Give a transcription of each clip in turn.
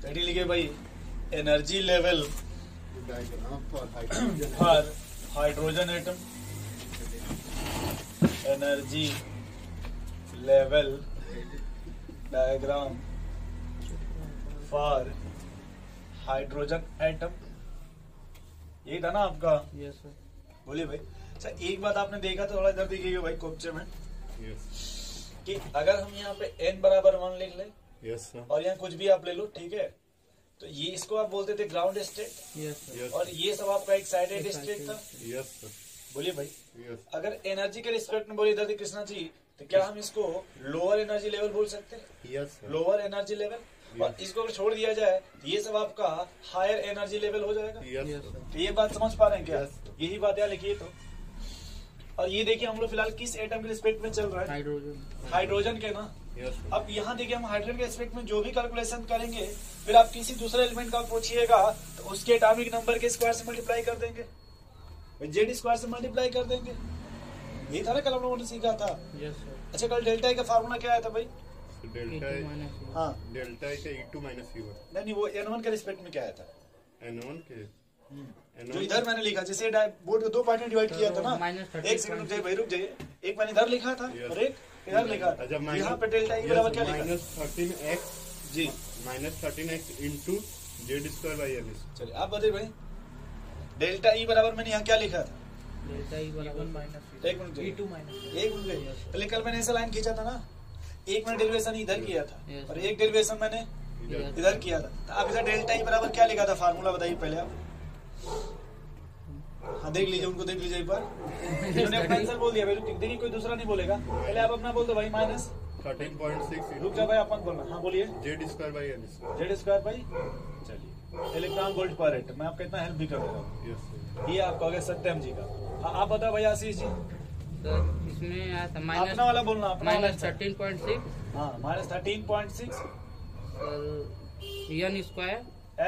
Heading लिखे भाई energy level for hydrogen atom, energy level diagram for hydrogen atom. यही था ना आपका? Yes sir. बोलिए भाई। अच्छा एक बात आपने देखा तो थोड़ा इधर देखिएगा भाई क्वेश्चन में कि अगर हम यहाँ पे n बराबर 1 लिख ले और यहाँ कुछ भी आप ले लो, ठीक है, तो ये इसको आप बोलते थे ग्राउंड स्टेट। Yes sir. और ये सब आपका एक्साइटेड स्टेट था। Yes sir. बोलिए भाई। अगर एनर्जी के रिस्पेक्ट में बोलिए इधर कृष्णा जी, तो क्या हम इसको लोअर एनर्जी लेवल बोल सकते हैं? Yes sir. Lower energy level. और इसको अगर छोड़ दिया जाए तो ये सब आपका हायर एनर्जी लेवल हो जाएगा। Yes sir. तो ये बात समझ पा रहे हैं क्या? Yes. यही बात यहाँ लिखिए तो। और ये देखिए हम लोग फिलहाल किस एटम के रिस्पेक्ट में चल रहा है? हाइड्रोजन। हाइड्रोजन के ना। Yes sir. अब यहाँ देखिए हम हाइड्रोजन के रिस्पेक्ट में जो भी कैलकुलेशन करेंगे, फिर आप किसी दूसरे एलिमेंट का पूछिएगा तो उसके एटॉमिक नंबर के स्क्वायर से मल्टीप्लाई कर देंगे, जेड स्क्वायर से मल्टीप्लाई कर देंगे। यही था ना कल हम लोगों ने सीखा था। Yes sir. अच्छा कल डेल्टा का फार्मूला क्या आया था भाई? डेल्टा हाँ डेल्टा का E2 माइनस E1। नहीं वो N1 के रिस्पेक्ट में क्या आया था? N1 के जो इधर मैंने लिखा, जैसे बोर्ड को दो पार्ट में डिवाइड किया था ना। -30 एक सेकंड रुक जाइए भाई, रुक जाइए। एक मैंने इधर लिखा था और एक इधर लिखा था। यहाँ पे डेल्टा ई बराबर क्या लिखा? -13x जी -13x into Z square by L. चलिए आप बताइए भाई, डेल्टा ई बराबर मैंने यहाँ क्या लिखा था? डेल्टा ई बराबर एक मिनट E2 माइनस। एक मिनट पहले कल मैंने ऐसा लाइन खींचा था ना, एक मैंने डेरिवेशन इधर किया था Yes. और एक डेरिवेशन मैंने इधर किया था। तो आप इधर डेल्टा ई बराबर क्या लिखा था? फार्मूला बताइए पहले आप। हाँ देख लीजिए, उनको देख लीजिए एक बार। इन्होंने अपना आंसर बोल दिया भाई, देखिए कोई दूसरा नहीं बोलेगा। पहले आप अपना बोल दो भाई। -13.6 रुक जाओ भाई, आप मत बोलना। हाँ बोलिए। Z square by L. Z square by, चलिए इलेक्ट्रॉन वोल्ट पर एटम। मैं आपका इतना हेल्प भी कर दे रहा हूँ। Yes sir. ये आपका हो गया सत्यम जी का। हाँ आप बताओ भाई आशीष जी। सर इसमें आया था अपना वाला बोलना, अपना वाला। -13.6 हाँ -13.6 sir n square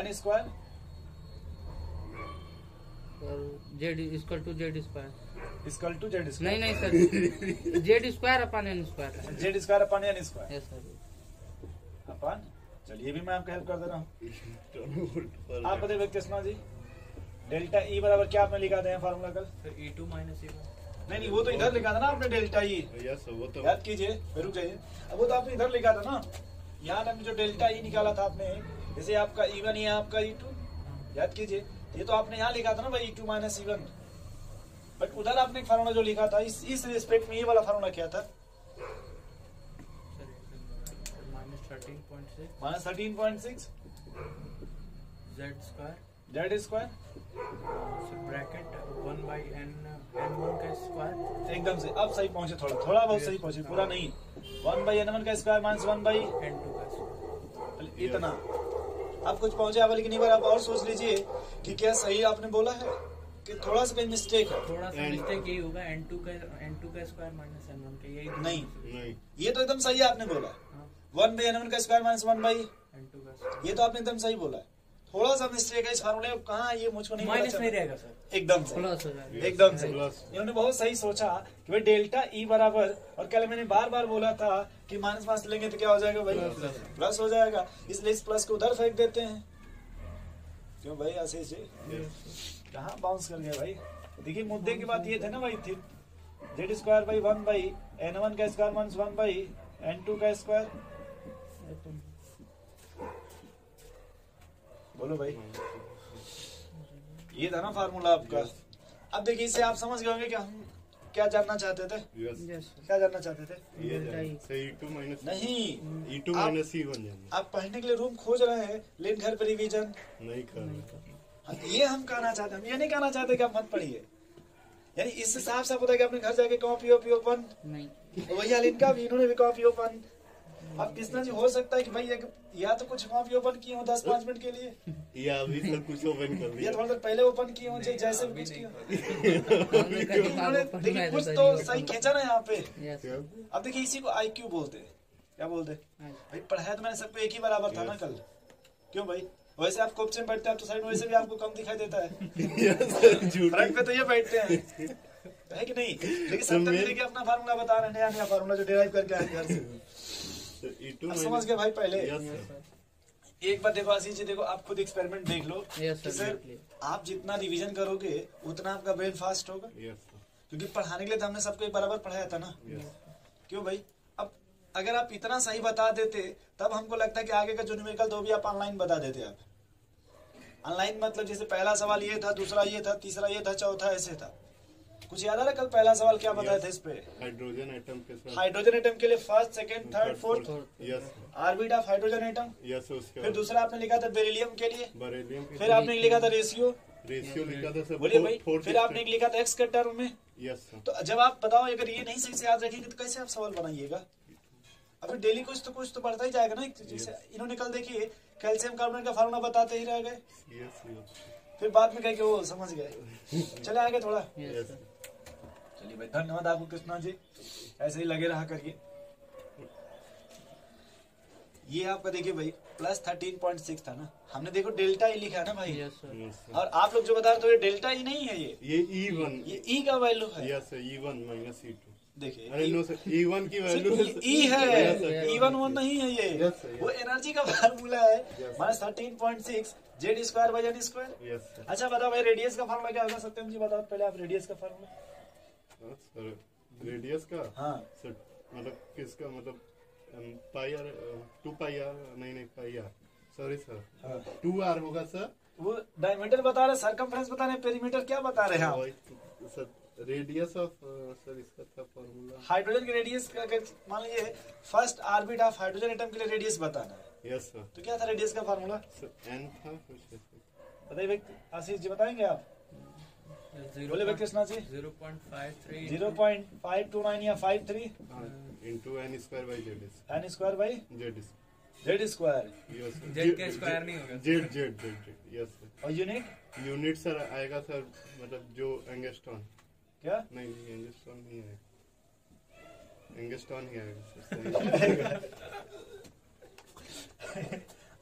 n square sir Z equal to Z square. Equal to Z नहीं नहीं sir Z square upon n square. Z square upon n square yes sir. Upon. चलिए ये भी मैं आपको हेल्प कर दे रहा हूँ। आप बताइए कृष्णा जी, डेल्टा ई बराबर क्या आपने लिखा था फार्मूला कल? E2 minus E1। नहीं वो तो इधर लिखा था ना आपने डेल्टा ई। Yes sir. वो तो याद कीजिए, रुक जाइए। अब वो तो आपने इधर लिखा था ना, यहाँ आपने जो डेल्टा ई निकाला था आपने, जैसे आपका E1 ये आपका E2, याद कीजिए। ये तो आपने यहाँ लिखा था ना भाई E2 माइनस E1, बट उधर आपने एक फार्मूला जो लिखा था इस रिस्पेक्ट में, ये वाला फार्मूला क्या था? -13.6 Z square Z square bracket 1 by n1 का स्क्वायर। एकदम से अब सही पहुंचे, थोड़ा बहुत सही पहुंचे, पूरा नहीं। 1/n1 का स्क्वायर माइनस 1/n2 का स्क्वायर। इतना आप कुछ पहुंचे आप, लेकिन एक बार आप और सोच लीजिए कि क्या सही आपने बोला है कि थोड़ा सा कहीं मिस्टेक है। थोड़ा सा मिस्टेक यही होगा n2 का स्क्वायर माइनस n1 का, यही नहीं ये तो एकदम सही आपने बोला। 1/n1 का स्क्वायर माइनस 1/n2 का स्क्वायर। ये तो आपने एकदम सही बोला है। थोड़ा सा मिस्टेक है इस फार्मूले में, कहाँ ये मुझको नहीं माइनस नहीं रहेगा सर, एकदम से प्लस हो जाएगा। एकदम से प्लस। इन्होंने बहुत सही सोचा कि भाई डेल्टा ई बराबर, और कल मैंने बार बार बोला था कि माइनस लेंगे तो क्या हो जाएगा भाई? प्लस हो जाएगा। इसलिए इस प्लस को उधर फेंक देते हैं। क्यों भाई आशीष जी, कहाँ बाउंस कर गया भाई? देखिए मुद्दे की बात ये थे ना भाई, थी जेड स्क्वायर बाई 1/n1 का स्क्वायर माइनस 1/n2 का स्क्वायर। बोलो भाई, ये था ना फार्मूला आपका। अब देखिए इससे आप समझ गए होंगे कि हम क्या जानना चाहते थे? क्या जानना चाहते थे? E2 माइनस नहीं, E2 माइनस E1 आप पढ़ने के लिए रूम खोज रहे हैं लेकिन घर पर रिवीजन नहीं कर। ये हम कहना चाहते हैं। हम ये नहीं कहना चाहते कि आप मत पढ़िए, यानी इससे साफ साफ होता है कि अपने घर जाके कॉपी ओपन नहीं, वही हाल इनका भी, इन्होंने भी कॉपी ओपन। अब कितना जी हो सकता है कि भाई या तो कुछ कॉपी ओपन किए हो 10-5 मिनट के लिए, या अभी तक कुछ ओपन कर या दिया। थोड़ा देर पहले ओपन किए हो, जैसे भी कुछ किया। देखिए कुछ तो सही खींचा ना यहाँ पे। अब देखिए इसी को IQ बोलते हैं। क्या बोलते हैं भाई? पढ़ाया तो मैंने सबको एक ही बराबर था ना कल। क्यों भाई? वैसे आप कोप से बैठते हैं तो साइड वैसे भी आपको कम दिखाई देता है। फ्रंट पे तो ये बैठते हैं, है कि नहीं? लेकिन सब तक देखिए अपना फार्मूला बता रहे हैं, नया फार्मूला जो डिराइव करके आए घर से। E2 समझ गए भाई? पहले एक बार देखो आशीष जी, देखो आप खुद एक्सपेरिमेंट देख लो Yes, कि sir, सर exactly. आप जितना रिवीजन करोगे उतना आपका ब्रेन फास्ट होगा, यस सर, क्योंकि पढ़ाने के लिए तो हमने सबको एक बराबर पढ़ाया था ना। यस क्यों भाई? अब अगर आप इतना सही बता देते तब हमको लगता है कि आगे का जो न्यूमेरिकल तो भी आप ऑनलाइन बता देते। आप ऑनलाइन मतलब जैसे पहला सवाल ये था, दूसरा ये था, तीसरा ये था, चौथा ऐसे था। कुछ याद आ रहा? कल पहला सवाल क्या बताया था इस पे? हाइड्रोजन एटम के साथ हाइड्रोजन एटम के लिए first, second, third, fourth yes orbit of hydrogen atom. Yes, उसके फिर दूसरा आपने लिखा था बेरिलियम के लिए, बेरिलियम फिर आपने लिखा था रेशियो। रेशियो लिखा था सर, बोलिए भाई, फिर आपने लिखा था एक्स के टर्म में। यस सर, तो जब आप बताओ अगर ये नहीं सही से याद रखेंगे तो कैसे आप सवाल बनाइएगा? अभी डेली कुछ तो बढ़ता ही जाएगा ना। जैसे इन्होंने कल देखिए कैल्शियम कार्बोनेट का फार्मूला बताते ही रह गए, यस फिर बाद में कह के वो समझ गए। चले आगे थोड़ा। यस चलिए भाई, धन्यवाद आपको कृष्णा जी, ऐसे ही लगे रहा करिए। ये आपका देखिए भाई प्लस 13.6 था ना, हमने देखो डेल्टा ई लिखा है ना भाई। Yes, sir. यस सर, और आप लोग जो बता रहे थे ये डेल्टा ई नहीं है, ये E1 ये ई का वैल्यू है। Yes sir, E1 minus E2। देखिए अरे नो सर, E1 की वैल्यू ई है, ई वन नहीं है ये। Yes, sir, yes. वो एनर्जी का फार्मूला है, Yes. Minus 13.6 Z square by N square. Yes sir, अच्छा बताओ भाई रेडियस का फार्मूला क्या होगा? सत्यम जी बताओ पहले आप रेडियस का फार्मूला। सर रेडियस का हाँ सर, मतलब किसका, मतलब पाई आर, 2 पाई आर, नहीं पाई आर, सॉरी सर, हाँ। 2 आर होगा सर। वो डायमीटर बता रहे, सर्कमफ्रेंस बता रहे, पेरीमीटर क्या बता रहे हैं आप? वही सर, रेडियस ऑफ सर इसका था फॉर्मूला। हाइड्रोजन के रेडियस का अगर मान लीजिए first orbit of hydrogen atom के लिए रेडियस बताना है, यस सर, तो क्या था रेडियस का फार्मूला? सर एन था कुछ ऐसे। बताइए भाई, आशीष जी बताएंगे आप? बोले भाई कृष्णा जी। 0.53 0.529 या 53 into N square by Z N square by Z Z square. Yes sir, Z का स्क्वायर नहीं होगा। Z Z Z Z yes sir. और यूनिट यूनिट सर आएगा सर, मतलब जो एंगस्ट्रॉन, क्या? नहीं एंगस्ट्रॉन नहीं आएगा, एंगस्ट्रॉन ही आएगा सर।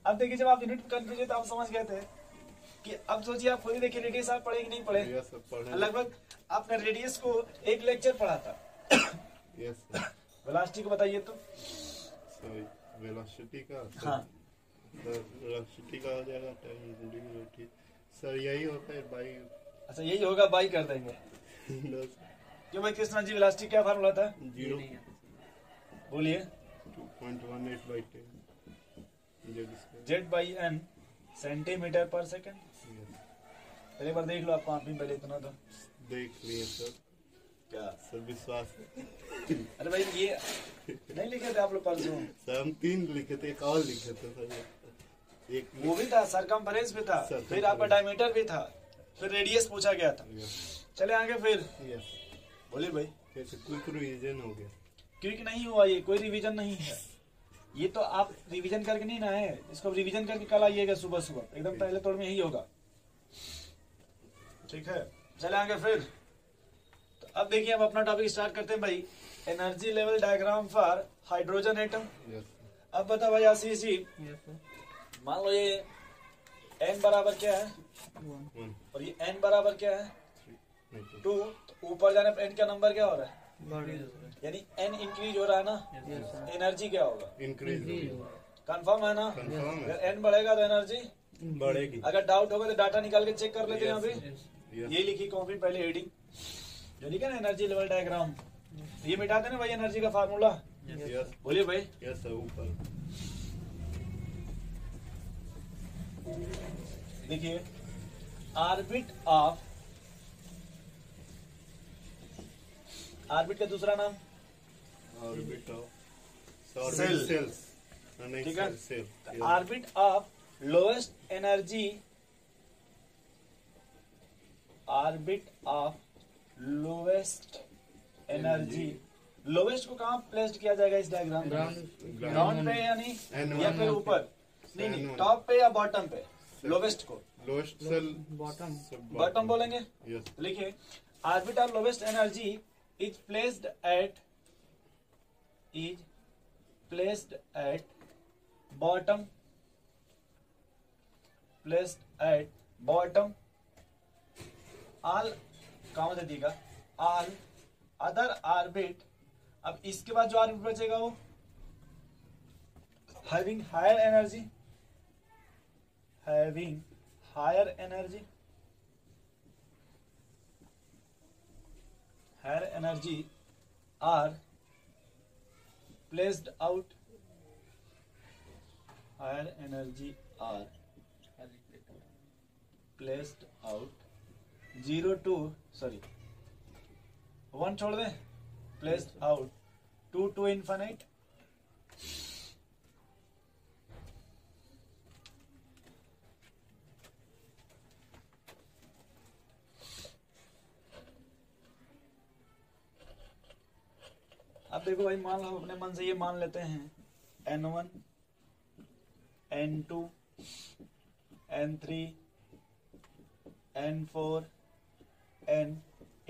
अब देखिए जब आप यूनिट कंफ्यूज तो आप समझ गए थे कि अब सोचिए आप खुद ही देखिए रेडियस आप पढ़े कि नहीं पढ़े? यस सर, पढ़े लगभग आपने रेडियस को एक लेक्चर पढ़ा था। Yes sir. वेलोसिटी को बताइए तो। सॉरी, वेलोसिटी का सर, हाँ वेलोसिटी का हो जाएगा टाइम सर, यही होता है बाई। अच्छा यही होगा, बाई कर देंगे। क्यों भाई कृष्णा जी वेलोसिटी क्या फार्मूला था? 0 बोलिए। 2.18 by 10 Z square. Z by N centimetre पर सेकंड। पहले बार देख लो आप, आप भी पहले इतना था। देख लिए सर, क्या सर विश्वास है। अरे भाई ये नहीं लिखे थे आप लोग परसों? सर हम 3 लिखे थे, एक और लिखे थे सर, एक वो भी था, सरकमफ्रेंस भी था, फिर आपका डायमीटर भी था, फिर रेडियस पूछा गया था। चले आगे फिर। यस, बोलिए भाई। कैसे क्विक रिवीजन हो गया? क्योंकि नहीं हुआ, ये कोई रिवीजन नहीं है। ये तो आप रिवीजन करके नहीं ना है, इसको रिवीजन करके कल आइएगा सुबह सुबह, एकदम पहले तौर में यही होगा। ठीक है, चले आगे फिर। तो अब देखिए अब अपना टॉपिक स्टार्ट करते हैं भाई, energy level diagram for hydrogen atom. Yes अब बताओ भाई आशीष जी, Yes, sir. मान लो ये n बराबर क्या है 1 और ये n बराबर क्या है 3 2, तो ऊपर जाने पर n का नंबर क्या हो रहा है? Body is- यानी n इंक्रीज हो रहा है ना, Yes, sir. एनर्जी क्या होगा? इंक्रीज Increase होगा, होगा। कंफर्म है ना? कंफर्म है, अगर n बढ़ेगा तो एनर्जी बढ़ेगी। अगर डाउट होगा तो डाटा निकाल के चेक कर लेते हैं अभी। Yes. यस ये लिखी कॉपी पहले हेडिंग जो लिखा ना एनर्जी लेवल डायग्राम, ये मिटा देना भाई एनर्जी का फार्मूला। यस बोलिए भाई। यस सर, ऊपर देखिए ऑर्बिट ऑफ, ऑर्बिट का दूसरा नाम ऑर्बिट ऑफ Cell. सेल्स, नहीं ठीक है। Shell, orbit of lowest energy, orbit of lowest energy. Lowest को कहाँ प्लेस्ड किया जाएगा इस डायग्राम में? Ground- ग्राउंड पे यानी N1 या फिर ऊपर? नहीं नहीं, टॉप पे या बॉटम पे? लोवेस्ट को लोएस्ट सेल, Bottom. बॉटम बोलेंगे। यस लिखिए orbit of lowest energy is placed at bottom, placed at bottom all, कहाँ दे दिएगा, ऑल अदर ऑर्बिट। अब इसके बाद जो ऑर्बिट बचेगा वो having higher energy, having higher energy are placed out. Higher energy are placed out 1 छोड़ दें, placed out 2 to infinite. अब देखो भाई, मान लो अपने मन से ये मान लेते हैं N1 N2 N3 N4 N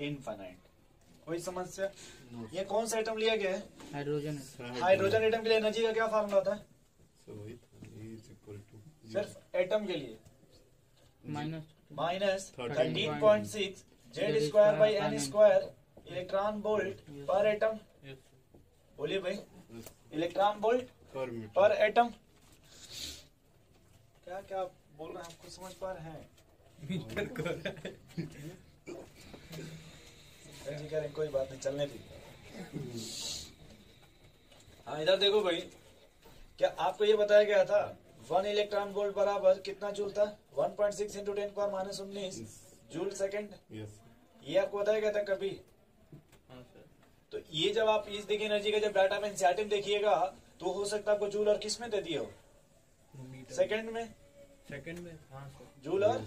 infinite. कोई समस्या? ये कौन सा एटम लिया गया है? हाइड्रोजन। हाइड्रोजन एटम के लिए एनर्जी का क्या फार्मूला होता है? सिर्फ एटम के लिए minus 13.6 Z square by N square electron volt per atom. बोलिए भाई, इलेक्ट्रॉन वोल्ट पर एटम। क्या क्या बोल रहे हैं, आपको समझ पा रहे हैं? करें, कोई बात नहीं, चलने दीजिए। हाँ, इधर देखो भाई, क्या आपको ये बताया गया था 1 इलेक्ट्रॉन वोल्ट बराबर कितना जूल था? 1.6 इंटू 10⁻⁻19 जूल सेकेंड। ये आपको बताया गया था कभी? तो ये जब आप इस देखिए एनर्जी का जब डाटा में एनसीईआरटी में देखिएगा तो हो सकता है आपको जूल और किस में दे दिया हो? सेकंड में। हाँ सर, जूल और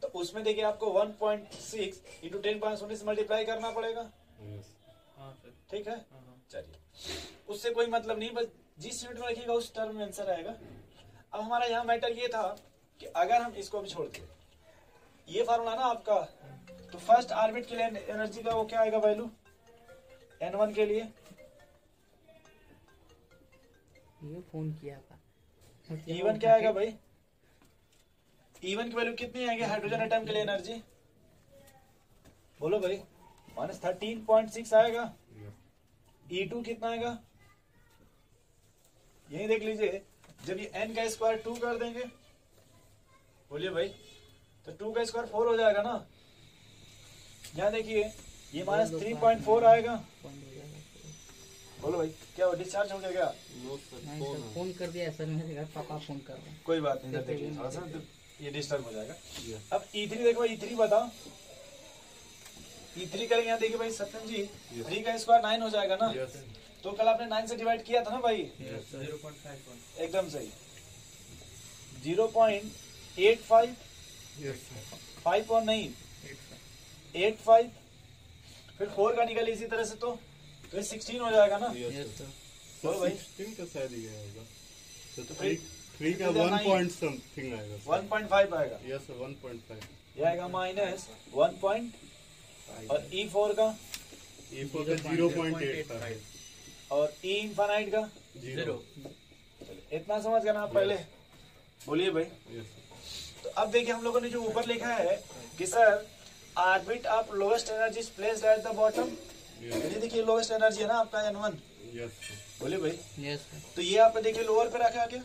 तो उसमें देखिए आपको 1.6 इंटू 10⁻19 मल्टीप्लाई करना पड़ेगा। हाँ सर, ठीक है, चलिए, उससे कोई मतलब नहीं, बस जिस यूनिट में रखिएगा उस टर्म में आंसर आएगा। अब हमारा यहाँ मैटर ये था कि अगर हम इसको भी छोड़ दें, ये फार्मूला ना आपका, तो फर्स्ट ऑर्बिट के लिए एनर्जी का वो क्या आएगा वैल्यू N1 के लिए? ये फोन किया था। E1 क्या आएगा भाई? E1 की वैल्यू कितनी आएगी हाइड्रोजन एटम के लिए एनर्जी? बोलो भाई, -13.6 आएगा। E2 कितना आएगा? यही देख लीजिए, जब ये n का स्क्वायर 2 कर देंगे, बोलिए भाई, तो 2 का स्क्वायर 4 हो जाएगा ना। यहाँ देखिए ये -3.4 आएगा। बोलो भाई, क्या वो डिस्चार्ज हो गया क्या? नहीं सर, फोन कर दिया सर, मेरे घर पापा फोन कर रहे हैं। कोई बात नहीं, देखिए थोड़ा सा ये डिस्टर्ब हो जाएगा। अब E3 देखो, E3 बताओ, E3 करेंगे। यहाँ देखिए भाई सत्यम जी, 3 का स्क्वायर 9 हो जाएगा ना। तो कल आपने 9 से डिवाइड किया था ना भाई? 0.51 एकदम सही। 0.85 5 और नहीं 85, फिर 4 का निकले इसी तरह से, तो ये 16 हो जाएगा ना। तो भाई 16 का शायद ये आएगा, तो 3 का 1 पॉइंट समथिंग आएगा, 1.5 आएगा। यस 1.5 ये आएगा -1 और E4 का 0.85 और E इनफाइनाइट का 0। इतना समझ गए ना आप पहले? बोलिए भाई। तो अब देखिए हम लोगों ने जो ऊपर लिखा है कि sir orbit of lowest energy is placed at the bottom. ये देखिए लोएस्ट एनर्जी है ना आपका N1। बोलिए भाई। तो ये आपने देखिए लोअर पे रखा क्या?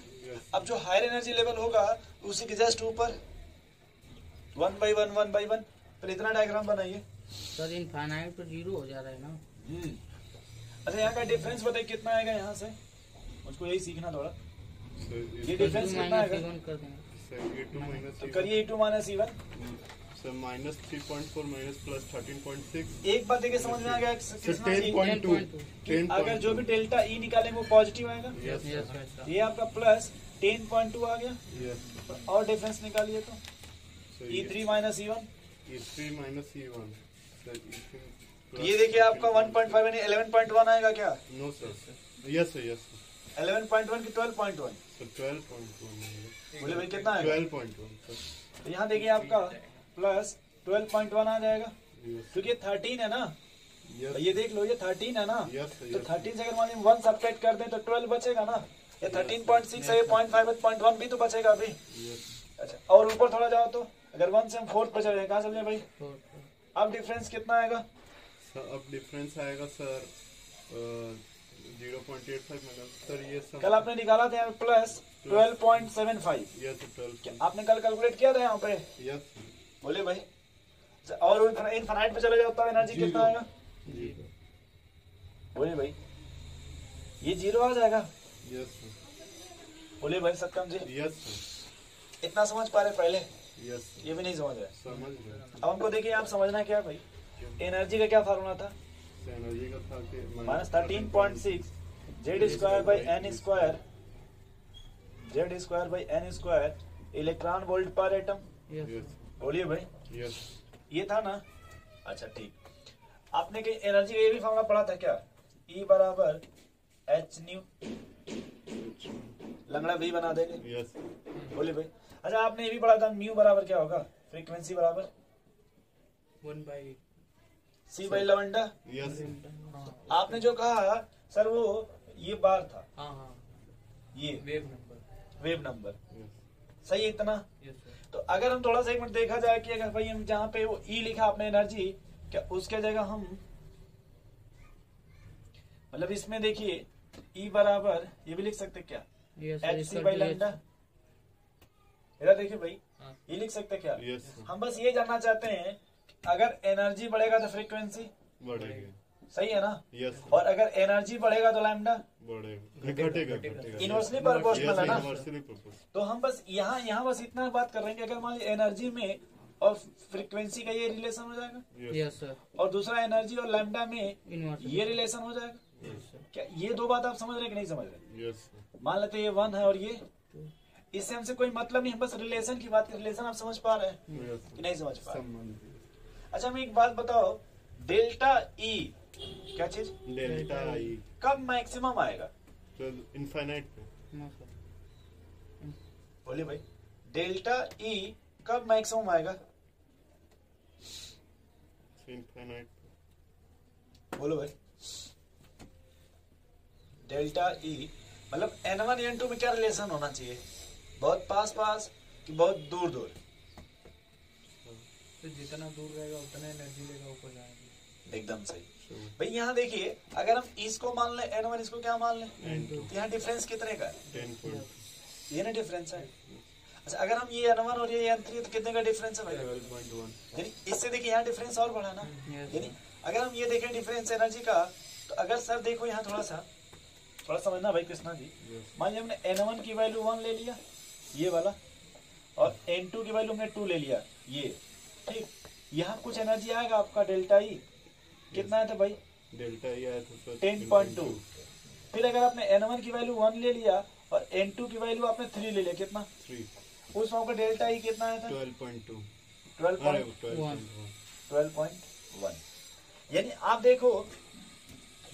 अब जो हायर एनर्जी लेवल होगा उसी के जस्ट ऊपर 1 by 1 1 by 1। फिर इतना डायग्राम बनाइए सर। इनफाइनाइट तो 0 हो जा रहा है ना। अच्छा, यहाँ का डिफरेंस बताइए कितना आएगा यहाँ से? मुझको यही सीखना थोड़ा। ये डिफरेंस कितना आएगा? कर देंगे तो करिए E2 - E1। Sir -3.4 plus 13.6। एक बात देखिए समझ में आ गया कृष्णा जी, 10.2 अगर जो भी डेल्टा E निकालेंगे वो पॉजिटिव आएगा। ये आपका प्लस 10.2 आ गया। और डिफरेंस निकालिए तो E3 - E1। E3 - E1 sir. तो ये देखिए आपका 1.5 यानी 11.1 आएगा क्या? No sir, yes sir, yes 11.1 की 12.1। सर 12.1 बोले भाई कितना आएगा? 12.1 सर। तो यहाँ देखिए आपका प्लस 12.1 आ जाएगा, क्योंकि 13 है ना। ये देख लो, ये 13 है ना। तो 13 से अगर मान लीजिए 1 सब्ट्रैक्ट कर दें तो 12 बचेगा ना। ये 13.6 है, ये 0.5 है, 0.1 भी तो बचेगा अभी। अच्छा, और ऊपर थोड़ा जाओ तो अगर 1 से हम 4 पर चले जाए, कहाँ चले भाई? अब डिफरेंस कितना आएगा सर? अब डिफरेंस आएगा सर 0.85 मतलब सर। ये सब कल आपने निकाला था प्लस 12.75। यस 12। आपने कल कैलकुलेट किया था यहाँ पे, यस बोले भाई। और इनफाइनाइट पे चले जाओ तब एनर्जी कितना आएगा? जी। बोले भाई ये 0 आ जाएगा। यस बोले भाई सत्यम जी, यस इतना समझ पा रहे पहले, यस ये भी नहीं समझ रहे। समझ गए। अब हमको देखिए आप समझना क्या है भाई, एनर्जी का क्या फार्मूला था? एनर्जी का था कि minus 13.6 Z square by N square, Z square by N square electron volt per atom. Yes बोलिए भाई यस ये था ना? अच्छा ठीक। आपने कहीं एनर्जी का ये भी फॉर्मूला पढ़ा था क्या? E बराबर एच न्यू, लंगड़ा भी बना देंगे। यस बोलिए भाई। अच्छा आपने ये भी पढ़ा था म्यू बराबर क्या होगा? फ्रीक्वेंसी बराबर 1/8। C by lambda. यस आपने जो कहा सर वो ये बार था, हाँ हाँ, ये wave number. Wave number, yes सही है इतना? Yes sir. तो अगर हम थोड़ा सा एक मिनट देखा जाए कि अगर भाई हम जहाँ पे वो ई लिखा आपने एनर्जी, क्या उसके जगह हम मतलब इसमें देखिए ई बराबर ये भी लिख सकते क्या? Yes H C by lambda. इधर देखिए भाई हाँ। ये लिख सकते क्या? यस हम बस ये जानना चाहते हैं अगर एनर्जी बढ़ेगा तो फ्रीक्वेंसी, बढ़ेगा। सही है ना? यस और अगर एनर्जी बढ़ेगा तो लैम्डा बढ़ेगा घटेगा घटेगा। इनवर्सली प्रोपोर्शनल है ना? Universally proportional. तो हम बस यहाँ बस इतना बात कर रहे हैं कि अगर मान लीजिए एनर्जी में और फ्रीक्वेंसी का ये रिलेशन हो जाएगा, यस सर। और दूसरा एनर्जी और लैम्डा में इनवर्स। ये रिलेशन हो जाएगा। क्या ये दो बात आप समझ रहे हैं कि नहीं समझ रहे? यस मान लेते हैं ये 1 है और ये, इससे हमसे कोई मतलब नहीं, हम बस रिलेशन की बात कर, रिलेशन आप समझ पा रहे हैं यस कि नहीं समझ पा रहे? संबंध। अच्छा हमें एक बात बताओ, डेल्टा ई क्या चीज डेल्टा आई कब मैक्सिमम आएगा? तो इनफाइनाइट पे। No sir. बोलिए भाई डेल्टा ई कब मैक्सिमम आएगा? इनफाइनाइट पे। बोलो भाई। डेल्टा ई मतलब N1 N2 में क्या रिलेशन होना चाहिए? बहुत पास पास कि बहुत दूर दूर? तो जितना दूर रहेगा उतना एनर्जी लेगा, ऊपर जाएगा। एकदम सही भाई। यहाँ देखिए अगर हम इसको मान लें N1, इसको क्या मान लें, तो यहाँ डिफरेंस कितने का है? 10.12 ये ना डिफरेंस है। अच्छा अगर हम ये N1 और ये N3 तो कितने का डिफरेंस है भाई? 12.1। यानी इससे देखिए यहाँ डिफरेंस और बढ़ा ना। Yes, यानी अगर हम ये देखें डिफरेंस एनर्जी का, तो अगर सर देखो यहाँ थोड़ा समझना भाई कृष्णा जी। मान लीजिए हमने N1 की वैल्यू 1 ले लिया ये वाला, और N2 की वैल्यू हमने 2 ले लिया ये, ठीक। यहाँ कुछ एनर्जी आएगा आपका डेल्टा ई, कितना है था भाई? डेल्टा ई आया था 10.2। फिर अगर आपने N1 की वैल्यू 1 ले लिया और N2 की वैल्यू आपने 3 ले लिया, कितना 3 उस वहां का डेल्टा ई कितना आया था? 12.2 12.1। यानी आप देखो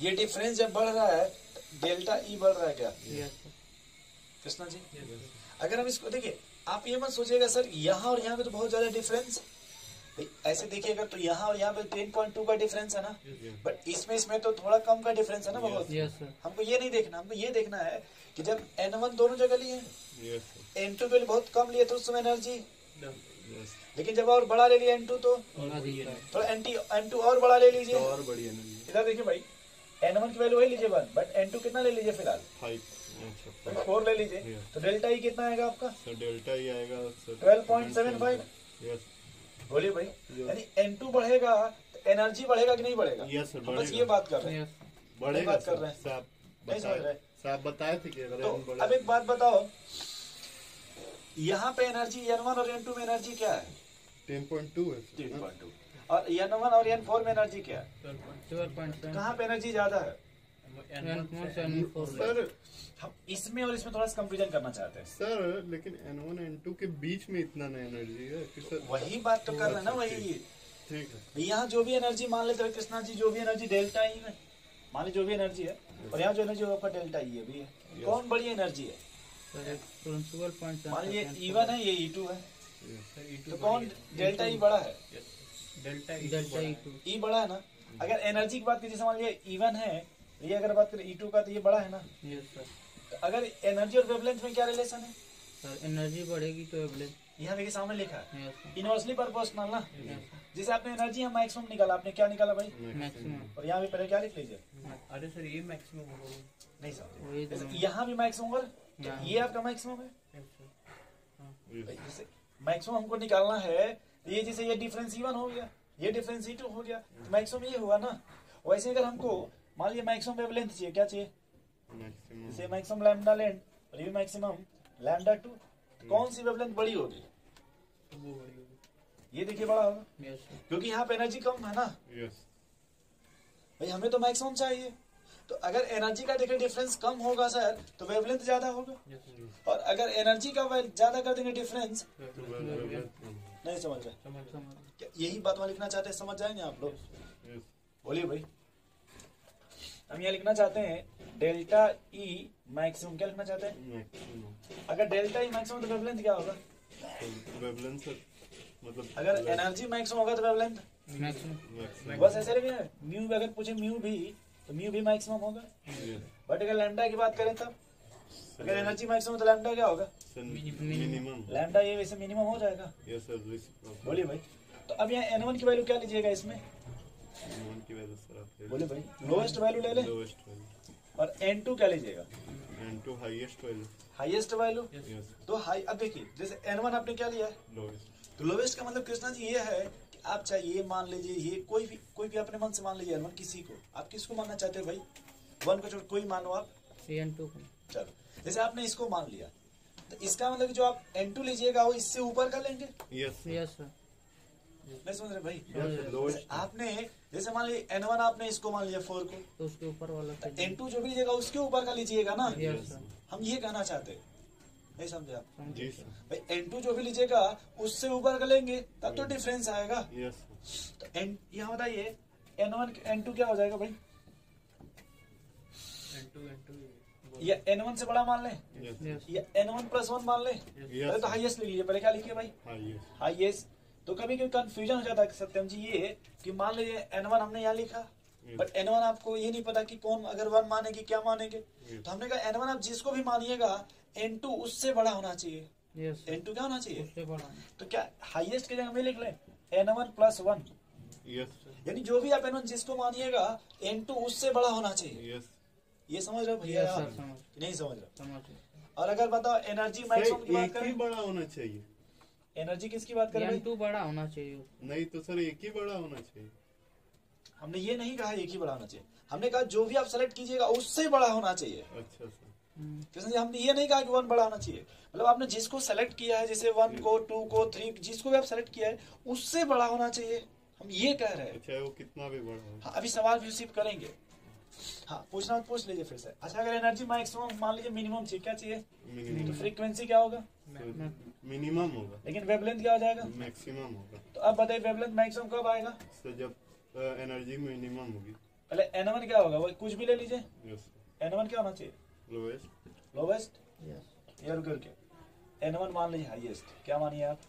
ये डिफरेंस जब बढ़ रहा है डेल्टा ई बढ़ रहा है क्या yes sir. Krishna ji? Yes sir. अगर हम इसको देखिए, आप ये मत सोचिएगा सर यहाँ और यहाँ पे तो बहुत ज्यादा डिफरेंस, ऐसे देखिएगा तो यहाँ और यहाँ पे 10.2 का डिफरेंस है ना, बट इसमें तो थोड़ा कम का डिफरेंस है ना बहुत। Yes sir. हमको ये नहीं देखना, हमको ये देखना है कि जब N1 दोनों जगह लिए, यस N2 के लिए बहुत कम लिए तो उस समय एनर्जी, यस लेकिन जब और बड़ा ले लिया N2 तो अधिक है। थोड़ा N2 और बड़ा ले लीजिए। और बड़ी एनर्जी इधर देखिए भाई N1 की वैल्यू वही लीजिए 1, बट N2 कितना ले लीजिए फिलहाल? 5। अच्छा 4 ले लीजिए, तो डेल्टा ई कितना आएगा आपका? सर डेल्टा ई आएगा 12.75। यस बोलिए भाई यानी N2 बढ़ेगा तो एनर्जी बढ़ेगा कि नहीं बढ़ेगा? यस सर हम बस बढ़ेगा। ये बात कर रहे हैं, यस। बढ़ेगा बात कर रहे हैं। साहब नहीं समझ रहे? साहब बताए थे कि अगर तो N अब एक बात बताओ, यहाँ पे एनर्जी N1 और N2 में एनर्जी क्या है? 10.2 है सर। 3.2। और N1 और N4 में एनर्जी क्या है? 12.7। कहाँ पे एनर्जी ज्यादा है? सर हम इसमें और इसमें थोड़ा सा कंपेरिजन करना चाहते हैं। सर लेकिन N1 N2 के बीच में इतना ना एनर्जी है कि सर। वही बात तो कर रहे हैं ना, वही ठीक है यहाँ जो भी एनर्जी मान लेते हैं कृष्णा जी, जो भी एनर्जी डेल्टा ई में मान ली जो भी एनर्जी है, और यहाँ जो एनर्जी आपका डेल्टा ई है भी है, कौन बड़ी एनर्जी है? प्रिंसिपल पॉइंट मान लीजिए E1 है, ये E2 है, Yes. तो कौन डेल्टा ई बड़ा है? Delta E2। ई बड़ा है ना। अगर एनर्जी की बात की, जैसे मान लीजिए E1 है, ये अगर बात करें E2 का, तो ये बड़ा है ना। Yes sir. तो अगर एनर्जी और वेवलेंथ में क्या रिलेशन है? सर एनर्जी बढ़ेगी तो वेवलेंथ। यहाँ देखिए सामने लिखा है यस सर। इनवर्सली प्रोपोर्शनल ना। यस जैसे आपने एनर्जी यहाँ मैक्सिमम निकाला, आपने क्या निकाला भाई? सर। मैक्सिमम। और यहाँ भी पहले क्या लिख लीजिए? अरे सर ये मैक्सिमम होगा। नहीं वही समझे? तो। जैसे यहाँ भी मैक्सिमम और हाँ। ये आपका मैक्सिमम है। Yes. जैसे मैक्सिमम हमको निकालना है, ये जैसे ये डिफरेंस E1 हो गया, ये डिफरेंस E2 हो गया, तो मैक्सिमम ये हुआ ना। वैसे अगर हमको मान लीजिए मैक्सिमम वेवलेंथ चाहिए, क्या चाहिए? Maximum. जैसे मैक्सिमम लैम्डा लेंथ और ये मैक्सिमम लैम्डा 2, कौन सी वेवलेंथ बड़ी होगी? वो बड़ी होगी। ये देखिए बड़ा होगा, यस सर। क्योंकि यहाँ पे एनर्जी कम है ना Yes. भाई, हमें तो मैक्सिमम चाहिए। तो अगर एनर्जी का देखिए डिफरेंस कम होगा सर, तो वेवलेंथ ज्यादा होगा, यस सर। और अगर एनर्जी का ज्यादा कर देंगे डिफरेंस, तो वेवलेंथ कम। नहीं समझ रहे समझ क्या? यही बात वहाँ लिखना चाहते हैं, समझ जाएंगे आप लोग? Yes. बोलिए भाई। हम यहाँ लिखना चाहते हैं डेल्टा ई मैक्सिमम, क्या लिखना चाहते हैं? Maximum. अगर डेल्टा ई मैक्सिमम तो वेवलेंथ क्या होगा? तो वेवलेंथ मतलब अगर एनर्जी मैक्सिमम होगा तो वेवलेंथ, मैक्सिमम। Maximum. बस ऐसे लिखे। म्यू अगर पूछे म्यू भी, तो म्यू भी मैक्सिमम होगा। Yes. बट अगर लैम्डा की बात करें तब, अगर एनर्जी मैक्सिमम तो लैम्डा क्या होगा? Minimum. लैम्डा ये वैसे मिनिमम हो जाएगा। Yes sir. Reciprocal. बोलिए भाई। तो अब यहाँ N1 की वैल्यू क्या लीजिएगा इसमें? N1 की वजह से आप ले बोलिए भाई, लोएस्ट वैल्यू ले ले, lowest value. और N2 क्या लीजिएगा? N2 highest value. Highest value. Yes. तो हाई, अब देखिए जैसे N1 आपने क्या लिया है, Lowest. तो लोवेस्ट का मतलब कृष्णा जी ये है कि आप चाहे ये मान लीजिए, ये कोई भी अपने मन से मान लीजिए N1 किसी को, आप किसको मानना चाहते हो भाई? 1 को छोड़ कोई मानो आप। N2 को। चलो जैसे आपने इसको मान लिया, तो इसका मतलब कि जो आप N2 लीजिएगा वो इससे ऊपर का लेंगे। Yes. sir. Yes sir. नहीं समझ रहे भाई? Yes. sir. जैसे Lowest. आपने जैसे मान लीजिए N1 आपने इसको मान लिया 4 को, तो उसके ऊपर वाला तो N2 जो भी लीजिएगा उसके ऊपर का लीजिएगा ना। Yes sir. हम ये कहना चाहते हैं, नहीं समझे आप? जी sir. भाई N2 जो भी लीजिएगा उससे ऊपर का लेंगे तब तो डिफरेंस आएगा। Yes. sir. तो N यहाँ बताइए N1 N2 क्या हो जाएगा भाई? या N1 से बड़ा मान लें, Yes. यस। या N1 प्लस 1 मान लें। Yes. पहले तो हाईएस्ट ले लीजिए, पहले क्या लिखिए भाई? Highest. हाईएस्ट। तो कभी कभी कंफ्यूजन हो जाता है सत्यम जी, ये कि मान लीजिए N1 हमने यहाँ लिखा, Yes. बट N1 आपको ये नहीं पता कि कौन अगर 1 मानेगी क्या मानेंगे। Yes. तो हमने कहा N1 आप जिसको भी मानिएगा N2 उससे बड़ा होना चाहिए। Yes sir. N2 क्या होना चाहिए? उससे बड़ा। तो क्या हाईएस्ट की जगह में लिख लें N1 प्लस 1, Yes. sir. यानी जो भी आप N1 जिसको मानिएगा N2 उससे बड़ा होना चाहिए। Yes. ये समझ रहे हो भैया यस सर। आप? समझ कि नहीं समझ रहे? समझ। और अगर बताओ एनर्जी मैक्सिमम की बात एक ही करें, बड़ा होना चाहिए. एनर्जी किसकी बात करें भाई? N2 बड़ा होना चाहिए। नहीं तो सर एक ही बड़ा होना चाहिए. हमने ये नहीं कहा एक ही बड़ा होना चाहिए, हमने कहा जो भी आप सेलेक्ट कीजिएगा उससे बड़ा होना चाहिए। अच्छा सर. कृष्ण जी हमने ये नहीं कहा कि 1 बड़ा होना चाहिए, मतलब आपने जिसको सेलेक्ट किया है, जैसे 1 को 2 को 3 जिसको भी आप सेलेक्ट किया है उससे बड़ा होना चाहिए, हम ये कह रहे हैं। चाहे वो कितना भी बड़ा हो. हाँ, अभी सवाल भी रिसीव करेंगे। हाँ पूछना तो पूछ लीजिए फिर से। अच्छा अगर एनर्जी मैक्सिमम मान लीजिए मिनिमम चाहिए, क्या चाहिए? तो मिनिमम. फ्रीक्वेंसी क्या होगा? मिनिमम होगा. लेकिन वेवलेंथ क्या हो जाएगा? मैक्सिमम होगा. तो अब बताइए वेवलेंथ मैक्सिमम कब आएगा? तो जब एनर्जी मिनिमम होगी. पहले N1 क्या होगा, वो कुछ भी ले लीजिए। यस. N1 क्या होना चाहिए? लोएस्ट. Lowest yes. या रुके N1 मान लीजिए हाईएस्ट, क्या मानिए आप?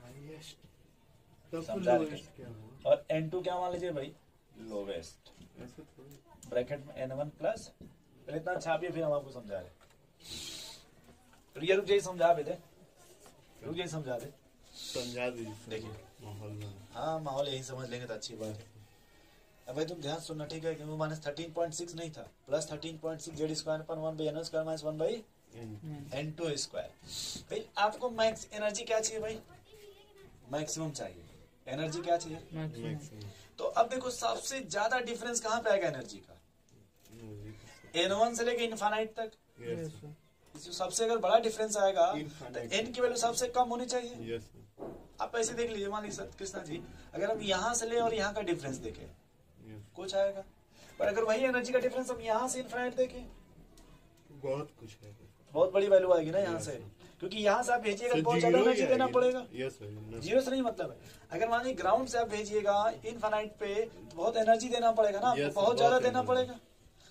हाईएस्ट. तब समझा रहे लोएस्ट क्या होगा? और N2 क्या मान लीजिए भाई? लोवेस्ट। ऐसे थोड़ी. ब्रैकेट में N1 प्लस, पहले इतना छापिए फिर हम आपको समझा रहे। रुक जाइए समझा भी दे, रुक जाइए समझा दे। समझा दीजिए. देखिए माहौल में. हाँ माहौल यही समझ लेंगे तो अच्छी बात है। अब भाई तुम ध्यान सुनना ठीक है, क्योंकि माइनस 13.6 नहीं था, plus 13.6 Z square upon 1 by N square minus 1 by N2 square. भाई आपको मैक्स एनर्जी क्या चाहिए भाई? मैक्सिमम चाहिए। एनर्जी क्या चाहिए? मैक्सिमम. तो अब देखो सबसे ज्यादा डिफरेंस कहाँ पे आएगा एनर्जी का? N1 से लेके इनफाइनाइट तक। यस. इसमें सबसे अगर बड़ा डिफरेंस आएगा तो Infinite. N की वैल्यू सबसे कम होनी चाहिए। यस. आप ऐसे देख लीजिए, मान लीजिए कृष्णा जी अगर हम यहाँ से ले और यहाँ का डिफरेंस देखें यस. कुछ आएगा, पर अगर वही एनर्जी का डिफरेंस हम यहाँ से इनफाइनाइट देखें बहुत कुछ है. बहुत बड़ी वैल्यू आएगी ना यहाँ से, क्योंकि यहाँ से आप भेजिएगा तो बहुत ज्यादा एनर्जी देना पड़ेगा। यस. जीरो से नहीं मतलब है, अगर मान लीजिए ग्राउंड से आप भेजिएगा इनफाइनाइट पे तो बहुत एनर्जी देना पड़ेगा ना आपको, Yes, बहुत ज्यादा बहुत देना energy. पड़ेगा,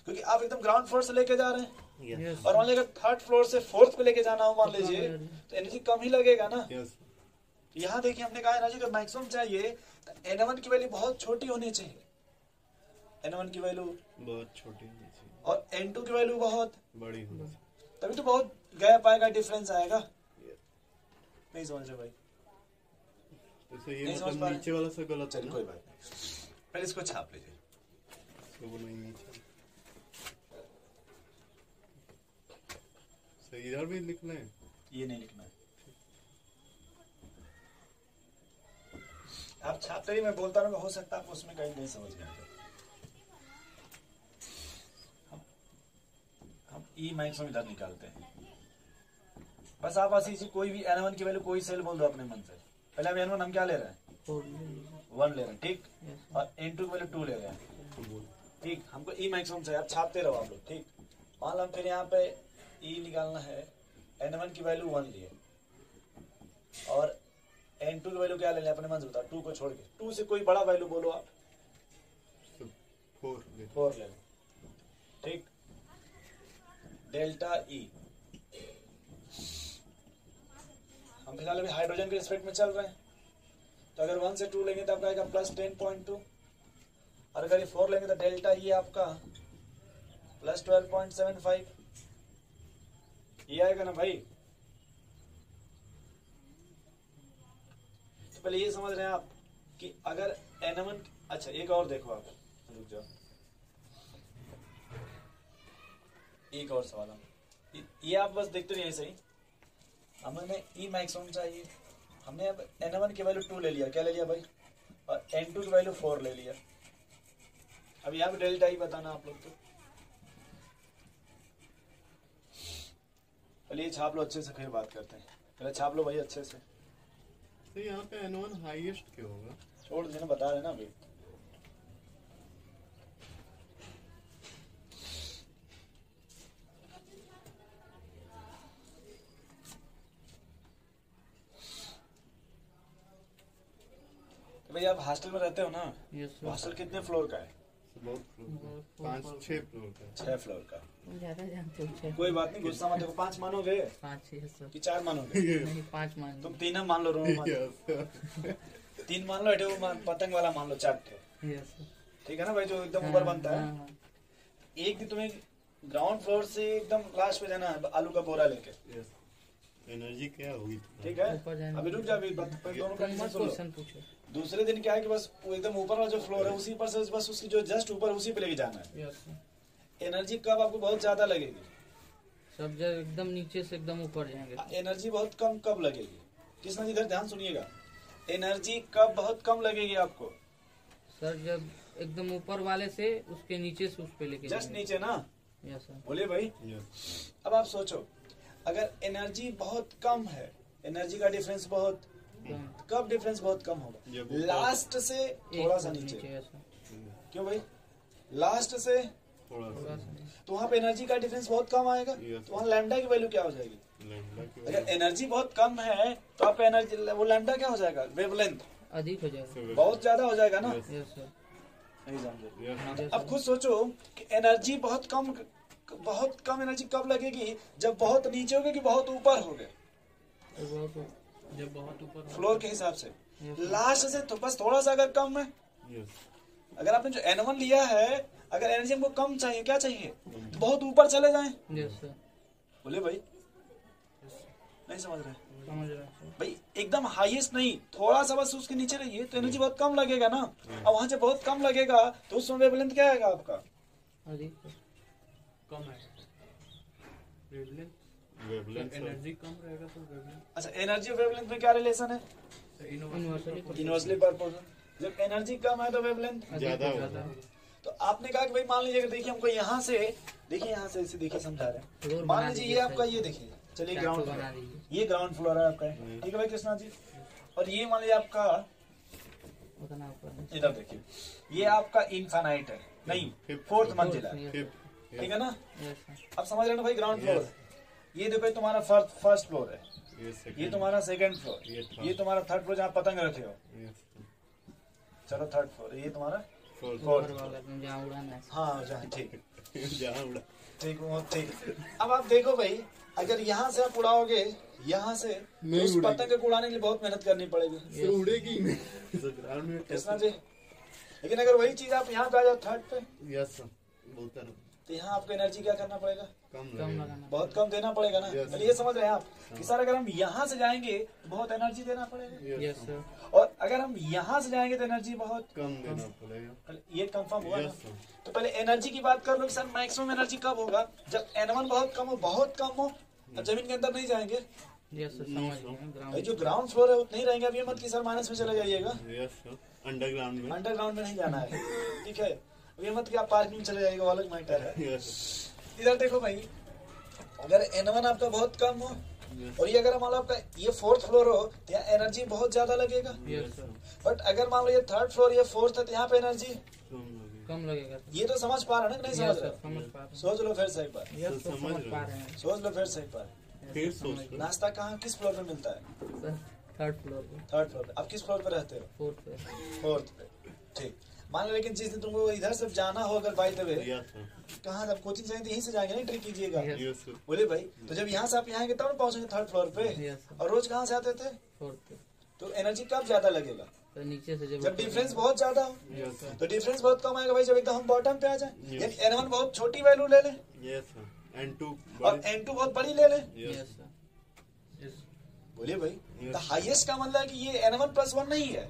क्योंकि आप एकदम ग्राउंड फ्लोर से लेके जा रहे हैं। यस. और मान लीजिए अगर 3rd फ्लोर से 4th पे लेके जाना हो मान लीजिए तो एनर्जी कम ही लगेगा ना। यस. यहाँ देखिए हमने कहा एनर्जी का मैक्सिमम चाहिए तो N1 की वैल्यू बहुत छोटी होनी चाहिए, N1 की वैल्यू, बहुत छोटी होनी चाहिए. और N2 की वैल्यू बहुत, बड़ी होनी चाहिए. तभी तो बहुत गैप आएगा, डिफरेंस आएगा। नहीं समझ रहे भाई? तो ये नहीं समझ मतलब पा रहे? नीचे वाला से गलत है चलिए ना? कोई बात नहीं, पहले इसको छाप लीजिए। इसको बोलो नीचे. सर इधर भी लिख लें? ये नहीं लिखना है। आप छात्र ही मैं बोलता रहूंगा, हो सकता है आप उसमें कहीं नहीं समझ गए। हम ई मैक्सिमम इधर निकालते हैं। बस आप ऐसी कोई भी n1 की वैल्यू कोई सेल बोल दो अपने मन से। पहले हम n1 हम क्या ले रहे हैं? 1 ले रहे हैं, ठीक। और n2 की वैल्यू 2 ले रहे हैं, ठीक। हमको ई मैक्सिमम चाहिए, आप छापते रहो आप लोग, ठीक। मान लो फिर यहाँ पे ई निकालना है, n1 की वैल्यू 1 लिए और n2 की वैल्यू क्या ले लें अपने मन से बताओ, 2 को छोड़ के। 2 से कोई बड़ा वैल्यू बोलो आप। 4 ले लो, ठीक। डेल्टा ई हम फिलहाल अभी हाइड्रोजन के रिस्पेक्ट में चल रहे हैं, तो अगर 1 से 2 लेंगे तो आपका आएगा प्लस 10.2, और अगर ये 4 लेंगे तो डेल्टा ई आपका प्लस 12.75। ये आएगा ना भाई। तो पहले ये समझ रहे हैं आप कि अगर n1, अच्छा एक और देखो आप, रुक जाओ, एक और सवाल हम ये आप बस देखते रहिए सही। हमें ई मैक्सिमम चाहिए, हमने अब n1 की वैल्यू 2 ले लिया, क्या ले लिया भाई, और n2 की वैल्यू 4 ले लिया। अब यहाँ पे डेल्टा ई बताना आप लोग। तो पहले ये छाप लो अच्छे से, फिर बात करते हैं। पहले छाप लो भाई अच्छे से। तो यहाँ पे n1 हाईएस्ट क्यों होगा? छोड़ देना, बता रहे ना अभी। तो भाई आप हॉस्टल में रहते हो ना? हॉस्टल कितने फ्लोर का है? बहुत फ्लोर, 5-6 फ्लोर का। 6 फ्लोर का। ज्यादा जानते हो? कोई बात नहीं, गुस्सा मत देखो। 5 मानोगे 5-6 कि 4 मानोगे? नहीं 5 मान तुम 3 मान लो, रूम मान लो। 3 मान लो, वो पतंग वाला मान लो 4 थे, ठीक है ना भाई, जो एकदम ऊपर बनता है। एक दिन तुम्हें ग्राउंड फ्लोर से एकदम लास्ट पे जाना है आलू का बोरा लेके। एनर्जी क्या होगी? ठीक है, अभी रुक जा, अभी दोनों कंडीशन सुन लो। पूछो। दूसरे दिन क्या है कि बस वो एकदम ऊपर वाला जो फ्लोर है उसी पर से बस उसकी जो जस्ट ऊपर उसी पे लेके जाना है। एनर्जी कब आपको बहुत ज्यादा लगेगी? सब जब एकदम नीचे से एकदम ऊपर जाएंगे। एनर्जी बहुत कम कब लगेगी? कृष्णा जी इधर ध्यान सुनिएगा, एनर्जी कब बहुत कम लगेगी आपको? सर जब एकदम ऊपर वाले से उसके नीचे से उस पे लेके जस्ट नीचे ना? Yes sir. बोलिए भाई। अब आप सोचो, अगर एनर्जी बहुत कम है, एनर्जी का डिफरेंस बहुत कब डिफरेंस बहुत कम होगा? लास्ट से थोड़ा सा नीचे। क्यों भाई? लास्ट से थोड़ा सा, तो वहाँ पे एनर्जी का डिफरेंस बहुत कम आएगा। तो वहाँ लैम्डा की वैल्यू क्या हो जाएगी? अगर एनर्जी बहुत कम है तो आप एनर्जी, वो लैम्डा क्या हो जाएगा? वेवलेंथ अधिक हो जाएगा, बहुत ज्यादा हो जाएगा ना? Yes sir. नहीं समझे? अब खुद सोचो कि एनर्जी बहुत कम एनर्जी कब लगेगी? जब बहुत नीचे होगे कि बहुत ऊपर होगे? जब बहुत ऊपर फ्लोर के हिसाब से लास्ट से तो बस थोड़ा सा अगर कम है। अगर आपने जो n1 लिया है, अगर एनर्जी हमको कम चाहिए, क्या चाहिए? तो बहुत ऊपर चले जाएं। Yes sir. बोले भाई, नहीं समझ रहे? समझ रहा हूं भाई एकदम हाईएस्ट नहीं, थोड़ा सा बस उसके नीचे रहिए तो एनर्जी बहुत कम लगेगा ना। और वहां से बहुत कम लगेगा तो उसमें वेवलेंथ क्या आएगा आपका? अधिक कम है वेवलेंथ एनर्जी कम रहेगा तो वेवलेंथ। अच्छा, एनर्जी और वेवलेंथ में क्या रिलेशन है? Inversely proportional. जब एनर्जी कम है तो वेवलेंथ ज्यादा होगा। तो आपने कहा कि भाई मान लीजिए, देखिए हमको यहाँ से, देखिए यहाँ से इसे देखिए, समझा रहे हैं। मान लीजिए ये आपका, ये देखिए, चलिए ग्राउंड फ्लोर, ये ग्राउंड फ्लोर है आपका, ठीक है भाई कृष्णा जी। और ये मान लीजिए आपका, इधर देखिए, ये आपका इनफाइनाइट है, नहीं 4th मंजिला है, ठीक है ना? अब समझ रहे ना भाई, ग्राउंड फ्लोर। ये देखो तुम्हारा फर्स्ट फ्लोर है, ये तुम्हारा 2nd फ्लोर, ये तुम्हारा 3rd फ्लोर जहाँ पतंग रखे हो। चलो 3rd फ्लोर, ये तुम्हारा 4th। हाँ जहाँ, ठीक जहाँ उड़ा ठीक वो ठीक। अब आप देखो भाई, अगर यहाँ से आप उड़ाओगे, यहाँ से तो उस पतंग को उड़ाने के लिए बहुत मेहनत करनी पड़ेगी, उड़ेगी नहीं। कृष्णा जी। लेकिन अगर वही चीज आप यहाँ पे आ जाओ 3rd पे, यस सर, बोलता रहो। तो यहाँ आपको एनर्जी क्या करना पड़ेगा? कम बहुत कम देना पड़ेगा ना। Yes. पहले ये समझ रहे हैं आप कि सर अगर हम यहाँ से जाएंगे तो बहुत एनर्जी देना पड़ेगा, यस सर। और अगर हम यहाँ से जाएंगे तो एनर्जी बहुत कम देना पड़ेगा। ये कंफर्म हुआ ना? Yes, sir. तो पहले एनर्जी की बात कर लो कि सर मैक्सिमम एनर्जी कब होगा? जब n1 बहुत कम हो, बहुत कम हो, अब जमीन के अंदर नहीं जाएंगे यस सर, समझ गए भाई, ग्राउंड। जो ग्राउंड फ्लोर है वो नहीं रहेंगे। अब ये मत कि सर माइनस में चले जाइएगा, यस सर, अंडरग्राउंड में। अंडरग्राउंड में नहीं जाना है, ठीक है। अब ये मत कि आप पार्किंग में चले जाइएगा, वो अलग मैटर है। यस इधर देखो भाई, अगर N1 आपका बहुत कम हो यस और ये अगर मान लो आपका ये 4th फ्लोर हो तो यहाँ एनर्जी बहुत ज्यादा लगेगा। यस सर, बट अगर मान लो ये 3rd फ्लोर ये 4th है तो यहाँ पे एनर्जी कम लगेगा सर। ये तो समझ पा रहे हो ना कि नहीं समझ यस रहे सर, हो? समझ पा रहे हैं। सोच लो फिर से एक बार, यस सर, समझ समझ रहे पा हैं। रहे हैं। सोच लो फिर से एक बार। फिर यस, सोच समझ लो। नाश्ता कहाँ किस फ्लोर पे मिलता है? सर 3rd फ्लोर पे, 3rd फ्लोर पे। आप किस फ्लोर पे रहते हो? 4th पे। 4th पे, ठीक। मान लो लेकिन जिस दिन तुमको इधर से जाना हो अगर by the way, yes sir, कहाँ जब कोचिंग जाएंगे यहीं से जाएंगे नहीं, ट्रिक कीजिएगा। Yes. यस सर, बोले भाई, तो जब यहाँ से आप यहाँ आएंगे तब ना पहुंचेंगे 3rd फ्लोर पे। यस सर, और रोज कहाँ से आते थे? 4th पे। तो एनर्जी कब ज्यादा लगेगा? तो नीचे से जब डिफरेंस बहुत ज्यादा हो। यस सर, तो डिफरेंस बहुत कम आएगा भाई जब एकदम हम बॉटम पे आ जाए। Yes. यानी N1 बहुत छोटी वैल्यू ले लें यस सर, N2 और N2 बहुत बड़ी ले लें। यस यस सर, यस बोलिए भाई, Yes. तो हाईएस्ट का मतलब है कि ये N1+1 नहीं है।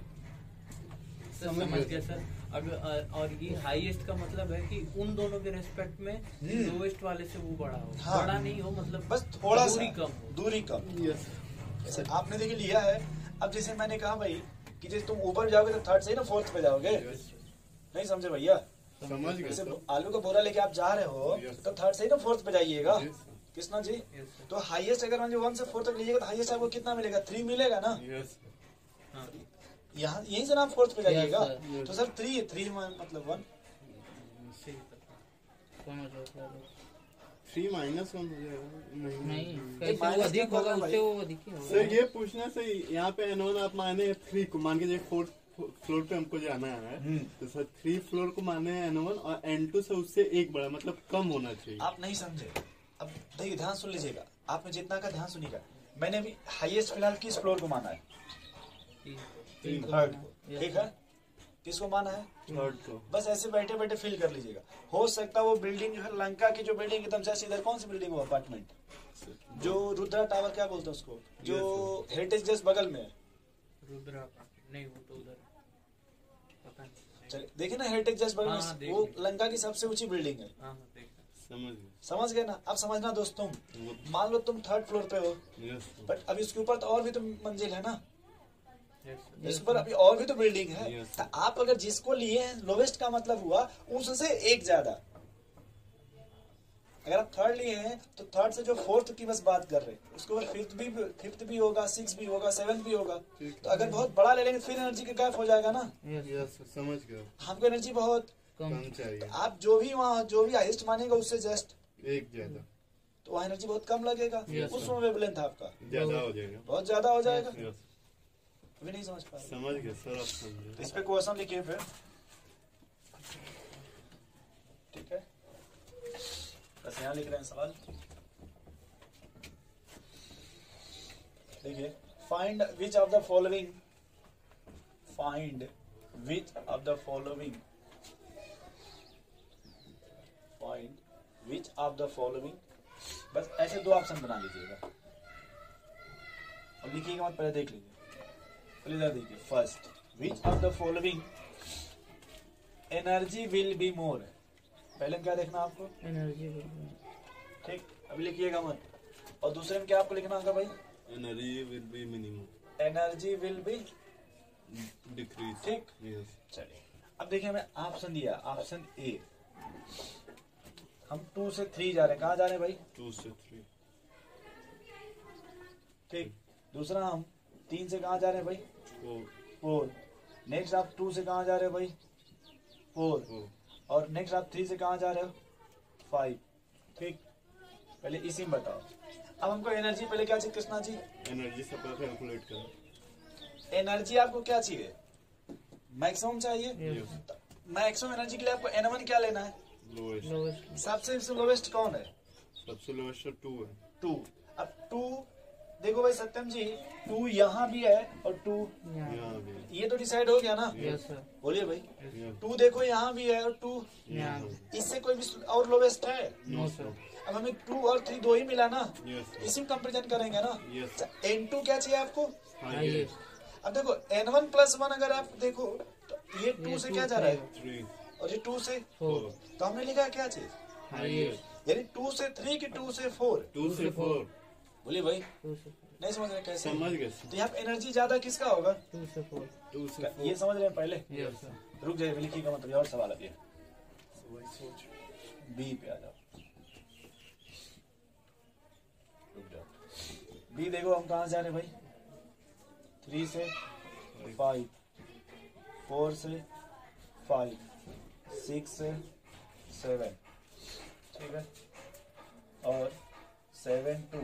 सर, समझ गया सर। अगर और ये हाईएस्ट का मतलब है कि उन दोनों के रेस्पेक्ट में लोवेस्ट वाले से वो बड़ा हो, हाँ। बड़ा नहीं हो, मतलब बस थोड़ा सा दूरी कम हो। दूरी कम। यस जैसे आपने देखिए लिया है। अब जैसे मैंने कहा भाई कि जैसे तुम ऊपर जाओगे तो 3rd से ही ना 4th पे जाओगे, यस नहीं समझे भैया? समझ गए जैसे सर। आलू का बोरा लेके आप जा रहे हो Yes. तो 3rd से ही ना 4th पे जाइएगा, yes sir, Krishna ji. Yes sir. तो हाईएस्ट अगर मान लो 1 से 4 तक लीजिएगा तो हाईएस्ट आपको कितना मिलेगा? 3 मिलेगा ना। यस सर, हाँ, यहाँ यहीं से ना आप 4th पे जाइएगा। Yes, sir. तो सर 3 मतलब 1। सही सर। समझ रहे सर। 3 -1 हो जाएगा। नहीं, कैसे minus वो अधिक क्या होगा, करना उससे भाई? वो अधिक ही होगा। सर ये पूछना सही, यहाँ पे N1 आप माने 3 को, मान के 4th फ्लोर पे हमको जाना है, तो सर 3 फ्लोर को माने N1 और N2 से उससे एक बड़ा, मतलब कम होना चाहिए। आप नहीं समझे। अब देखिए ध्यान सुन लीजिएगा, आपने जितना का ध्यान सुनिएगा। मैंने अभी हाईएस्ट फिलहाल किस फ्लोर को माना है? तीन। 3rd को, ठीक है। किसको माना है? 3rd को। बस ऐसे बैठे बैठे फील कर लीजिएगा। हो सकता है वो बिल्डिंग जो है लंका की जो बिल्डिंग एकदम जैसे इधर कौन सी बिल्डिंग हो? अपार्टमेंट जो रुद्रा टावर क्या बोलते हैं उसको, जो हेरिटेज जस्ट बगल में है। रुद्रा नहीं, वो तो उधर पता नहीं। चलिए देखिए ना, हेरिटेज जस्ट बगल हाँ, में देख वो लिया। लंका की सबसे ऊंची बिल्डिंग है। हाँ हाँ, देखा। समझ गए। समझ गए ना? अब समझना दोस्तों, वो- मान लो तुम 3rd फ्लोर पे हो, यस सर, बट अब इसके ऊपर तो और भी तो मंजिल है ना, यस सर। इस पर अभी और भी तो बिल्डिंग है। Yes. तो आप अगर जिसको लिए हैं लोवेस्ट का मतलब हुआ उससे एक ज्यादा। अगर आप 3rd लिए हैं तो 3rd से जो 4th की बस बात कर रहे हैं, उसके बाद 5th भी होगा, 6th भी होगा, 7th भी होगा। ठीक। तो अगर बहुत बड़ा ले लेंगे तो फिर एनर्जी का गैप हो जाएगा ना। यस, यस सर, समझ गया। हमको एनर्जी बहुत कम। कम चाहिए, तो आप जो भी वहाँ जो भी हाईएस्ट मानेगा उससे जस्ट एक ज्यादा, तो वहाँ एनर्जी बहुत कम लगेगा। Yes, उस sir. वेवलेंथ आपका ज्यादा हो जाएगा। बहुत ज्यादा हो जाएगा। यस, अभी नहीं समझ पा रहे। समझ गए सर, आप समझे। इस पे क्वेश्चन लिखिए फिर, ठीक है। बस यहाँ लिख रहे हैं सवाल। देखिए, find which of the following, find which of the following, find which of the following. बस ऐसे 2 ऑप्शन बना लीजिएगा और लिखिएगा मत, पहले देख लीजिए। पहले इधर देखिए, first which of the following energy will be मोर। पहले में क्या देखना आपको, एनर्जी ठीक। अभी लिखिएगा मत। और दूसरे में क्या आपको लिखना होगा भाई? Energy will B minimum, energy will B, decrease. ठीक। यस, चलिए अब देखिए, हमें ऑप्शन दिया, ऑप्शन ए। हम 2 से 3 जा रहे हैं। कहाँ जा रहे हैं भाई? 2 से 3। ठीक। दूसरा हम 3 से कहाँ जा रहे हैं भाई? 4। नेक्स्ट आप 2 से कहाँ जा रहे हो भाई? 4। और नेक्स्ट आप 3 से कहाँ जा रहे हो? 5। ठीक। पहले इसी में बताओ। अब हमको एनर्जी पहले क्या चाहिए कृष्णा जी? एनर्जी सब कैलकुलेट करो। एनर्जी आपको क्या चाहिए? मैक्सिमम चाहिए। यस, मैक्सिमम एनर्जी के लिए आपको N1 क्या लेना है? Lowest, lowest. सबसे लोवेस्ट कौन है? सबसे लोएस्ट 2 है। 2। अब 2 देखो भाई सत्यम जी, 2 यहाँ भी है और 2 यहाँ भी, ये तो डिसाइड हो गया ना। यस सर, बोलिए भाई, यहाँ 2 देखो यहाँ भी है और 2 यहाँ। इससे कोई भी और लोवेस्ट है? No sir. अब हमें 2 और 3 दो ही मिला ना, यस इसी में कंपेरिजन करेंगे ना। यस, N2 क्या चाहिए आपको? हाईएस्ट। अब देखो N1+1 अगर आप देखो तो ये 2 से क्या जा रहा है 3 और ये 2 से, 4 तो हमने लिखा है क्या चीज? हाईएस्ट। यानी 2 से 3 की 2 से 4। 2 से 4 बोलिए भाई, 2 से 4, नहीं समझ रहे कैसे? समझ गए तो यहाँ पे एनर्जी ज्यादा किसका होगा? 2 से 4। 2 से ये समझ रहे हैं पहले? Yes sir. रुक जाइए, लिखिएगा मतलब और सवाल अभी वही सोच। बी पे आ जाओ, रुक जाओ। बी देखो हम कहाँ जा रहे हैं भाई? 3 से 5, 4 से 5, 6 से 7, ठीक है, और 7 टू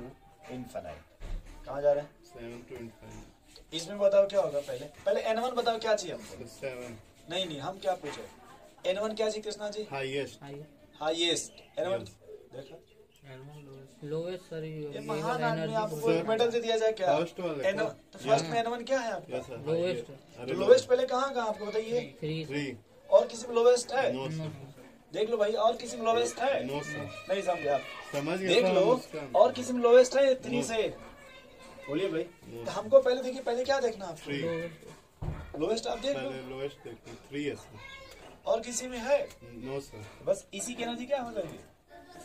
इनफाइनाइट। कहाँ जा रहे हैं? 7 to infinity। इसमें बताओ क्या होगा? पहले N1 बताओ क्या चाहिए हमको? 7 नहीं हम क्या पूछे? N1 क्या चाहिए Krishna ji? Highest. Highest N1 देखो। लोवेस्ट सर, ये महान आदमी, एनर्जी आपको Sir, एक मेडल दे दिया जाए क्या? फर्स्ट वाले N1 तो फर्स्ट में N1 क्या है आपका? Yes sir. लोवेस्ट। तो लोवेस्ट पहले कहाँ आपको बताइए? 3। 3। और किसी में लोवेस्ट है? No sir. देख लो भाई, और किसी में लोवेस्ट है? No sir. नहीं समझे आप? समझ गए देख सर, लो, उसका- और किसी में लोवेस्ट है 3 से? बोलिए भाई। No. तो हमको पहले देखिए, पहले क्या देखना आपको? 3। लोवेस्ट आप देख लो, पहले लोएस्ट देखते 3 है सर। और किसी में है? No sir. बस इसी की एनर्जी क्या हो जाएगी?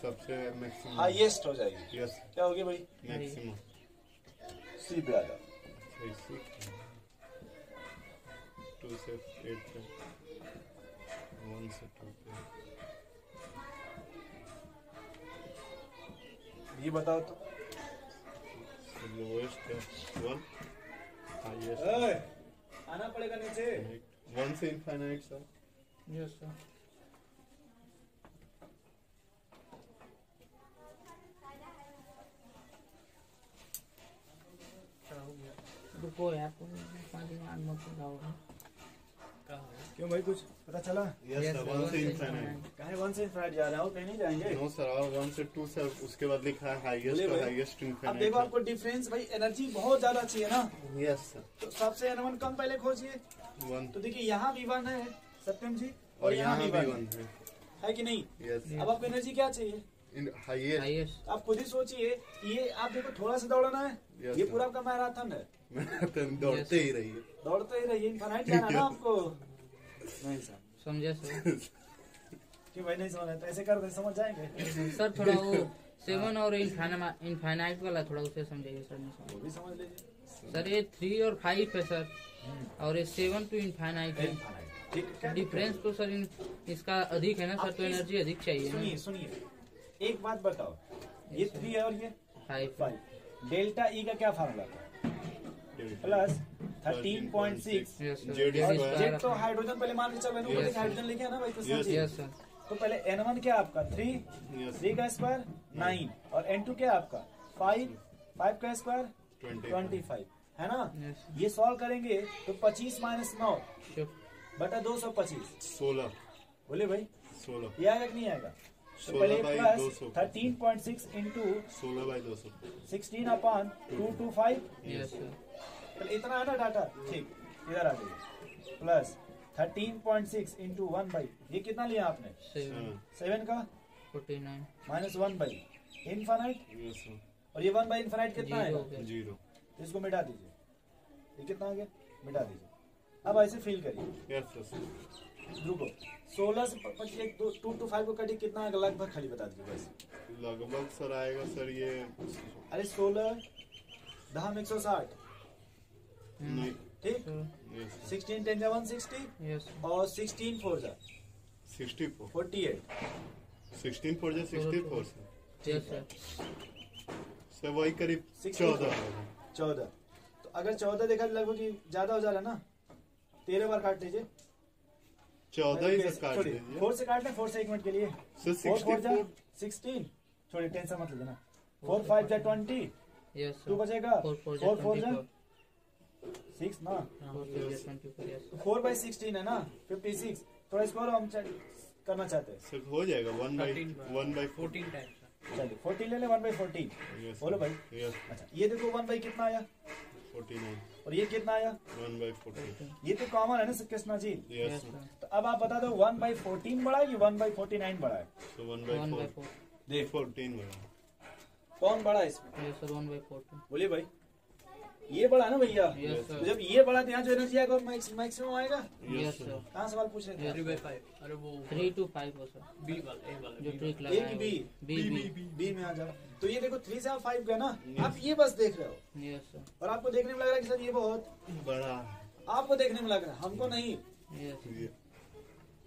सबसे मैक्सिमम। हाईएस्ट हो जाएगी। यस क्या होगी भाई? मैक्सिमम। सी पे आ जाओ। 2 से 8 पे, 1 से 2 पे। ये बताओ तो। लोएस्ट है 1, हाईएस्ट ओए, आना पड़ेगा नीचे। 1 से इनफाइनाइट सर। Yes sir. रुको यार, तुम 5 मिनट मत लगाओ। क्यों भाई, कुछ पता चला? यस Yes, सर, sir, 1 से 1 से इनफाइनाइट। कहे 1 से इनफाइनाइट जा रहे हो, कहीं नहीं जाएंगे? नो सर, और 1 से 2 सर, उसके बाद लिखा है हाईएस्ट बोलिए और भाई। हाईएस्ट अब इनफाइनाइट। देखो आपको डिफरेंस भाई, एनर्जी बहुत ज्यादा चाहिए ना, यस सर। तो सबसे N1 कम पहले खोजिए। 1 तो देखिए यहाँ भी 1 है सत्यम जी, और यहाँ भी 1 है कि नहीं? यस। अब आपको एनर्जी क्या चाहिए? हाईएस्ट। हाईएस्ट। आप खुद ही सोचिए, ये आप देखो थोड़ा सा दौड़ना है, Yes, ये sir. पूरा आपका मैराथन है, मैराथन दौड़ते ही रहिए। दौड़ते ही रहिए, इनफाइनाइट जाना ना आपको। नहीं सर, समझे सर? क्यों भाई नहीं समझ? ऐसे कर दे, समझ जाएंगे। सर थोड़ा वो 7 और इनफाइनाइट वाला थोड़ा उसे समझाइए सर। नहीं वो समझ भी समझ लीजिए। सर, ये 3 और 5 है सर, और ये 7 टू इनफाइनाइट है। इनफाइनाइट, ठीक है। डिफरेंस तो सर इसका अधिक है ना सर, तो एनर्जी अधिक चाहिए ना। सुनिए, एक बात बताओ, ये 3 है और ये 5। 5, डेल्टा ई का क्या फार्मूला था? प्लस 13.6। Yes sir. जेड और स्क्वायर। जेड तो हाइड्रोजन पहले मान के चल रहे Yes, हाइड्रोजन लिखे है ना भाई Krishna Yes, ji? Yes sir. तो पहले N1 क्या आपका 3, यस 3 का स्क्वायर 9, और N2 क्या आपका 5, 5 का स्क्वायर 25, है ना? यस ये सॉल्व करेंगे तो 25 माइनस 9 सर। बटा 225। 16। बोले भाई, 16। ये आएगा कि नहीं आएगा? तो 16 पहले by plus 200। 13.6 into 16 by 200। 16 upon 225। Yes sir. पहले इतना है ना डाटा, ठीक, इधर आ जाइए। प्लस 13.6 इंटू 1 बाई, ये कितना लिया आपने? 7 का 49। Minus 1 by infinite, yes sir. और ये 1 बाई इनफाइनाइट कितना जीरो आएगा? 0। इसको मिटा दीजिए, ये कितना आ गया? मिटा दीजिए। अब ऐसे फील करिए, यस सर। रुको, 16 से 2 to 5 को कटिए, कितना आएगा लगभग? खाली बता दीजिए बस। लगभग सर आएगा सर ये। अरे 16 दहम 160, नहीं। ठीक। Yes sir. 16 10 जा 160, यस और 16 4 जा 64। 48। 16 4 64 सर। Yes sir. सर वही करीब 64। 14 होगा। 14, तो अगर 14 देखा लगभग कि ज्यादा हो जा रहा है ना, 13 बार काट लीजिए। 14 ही सर काट दीजिए। 4 से काटना, 4 से 1 मिनट के लिए। सर 4 4 जा 64। 16, छोड़िए टेंशन मत लीजिए ना। 4 5 जा 20, यस 2 सर। बचेगा। 4 4 4 4 जा 6 ना, 4 24 यस सर। 4 बाई 16 है ना 56। थोड़ा इसको और हम करना चाहते हैं। सर हो जाएगा 1 बाई 14 टाइम्स। चलिए 14 ले ले, 1 बाई 14। यस बोलो भाई। यस अच्छा, ये देखो 1 बाई कितना आया, 49। और ये कितना आया? 1 बाई 14। ये तो कॉमन है ना Krishna ji. Yes yes sir. Sir. तो अब आप बता दो 1 बाई 14 बड़ा है कि 1 बाई 49 बड़ा है? सो 1 1 बाई बाई 4। 4। देख 14 बड़ा। कौन बड़ा है इसमें? Yes sir. 1 बाई 14। बोलिए भाई। ये बढ़ा ना भैया, Yes, sir. तो जब ये बढ़ा तो यहाँ जो एनर्जी आएगा मैक्सिमम आएगा। Yes sir. कहाँ सवाल पूछ रहे थे? 3/5 अरे वो 3 to 5 हो सर, बी वाला ए वाला जो B ट्रिक वाला। ए लगाया की बी, बी बी में आ जाओ। तो ये देखो 3 से आप 5 गए ना, आप ये बस देख रहे हो यस सर, और आपको देखने में लग रहा है कि सर ये बहुत, बड़ा आपको देखने में लग रहा है, हमको नहीं। यस ये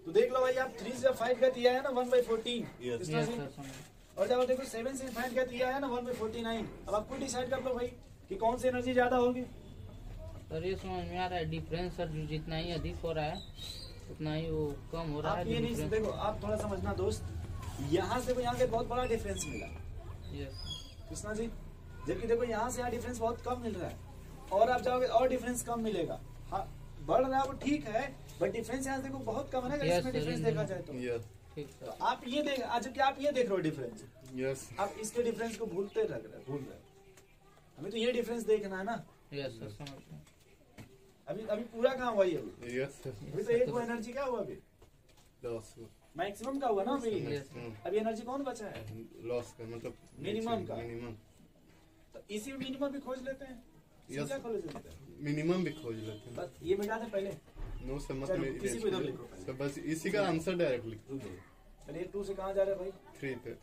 तो देख लो भाई, आप 3 से 5 गए तो ये आया ना 1/14। Yes. कितना यस सी? सर समझ। और जब आप देखो 7 से 5 गए तो ये आया ना 1/49। अब आप खुद डिसाइड कर लो भाई कि कौन सी एनर्जी ज्यादा होगी। सर ये समझ में आ रहा है डिफरेंस सर, जो जितना ही अधिक हो रहा है उतना ही वो कम हो रहा है आप ये नहीं difference। देखो, आप थोड़ा समझना दोस्त, यहाँ से यहाँ से बहुत बड़ा डिफरेंस मिला यस कृष्णा जी, जबकि देखो यहाँ से यहाँ डिफरेंस बहुत कम मिल रहा है, और आप जाओगे और डिफरेंस कम मिलेगा। हाँ बढ़ रहा है वो ठीक है, बट डिफरेंस यहाँ से देखो बहुत कम है ना, अगर Yes, इसमें sir, डिफरेंस देखा जाए तो। यस ठीक तो सर। आप ये देख, आज जबकि आप ये देख रहे हो डिफरेंस, यस आप इसके डिफरेंस को भूल रहे हो। हमें तो ये डिफरेंस देखना है ना। यस सर समझ गए। अभी अभी पूरा काम हुआ ही अभी यस अभी तो एक वो एनर्जी क्या हुआ, अभी लॉस मैक्सिमम का हुआ ना अभी। Yes. अभी एनर्जी कौन बचा है? लॉस का मतलब Minimum का। मिनिमम तो इसी में मिनिमम भी खोज लेते हैं। Yes. क्या खोज लेते हैं? मिनिमम भी खोज लेते हैं। बस ये मिटा दे पहले। नो समझ चलो, में किसी को इधर लिखो पहले। तो बस इसी का आंसर डायरेक्ट लिख पहले 2 से कहाँ जा रहे हैं भाई? 3 पे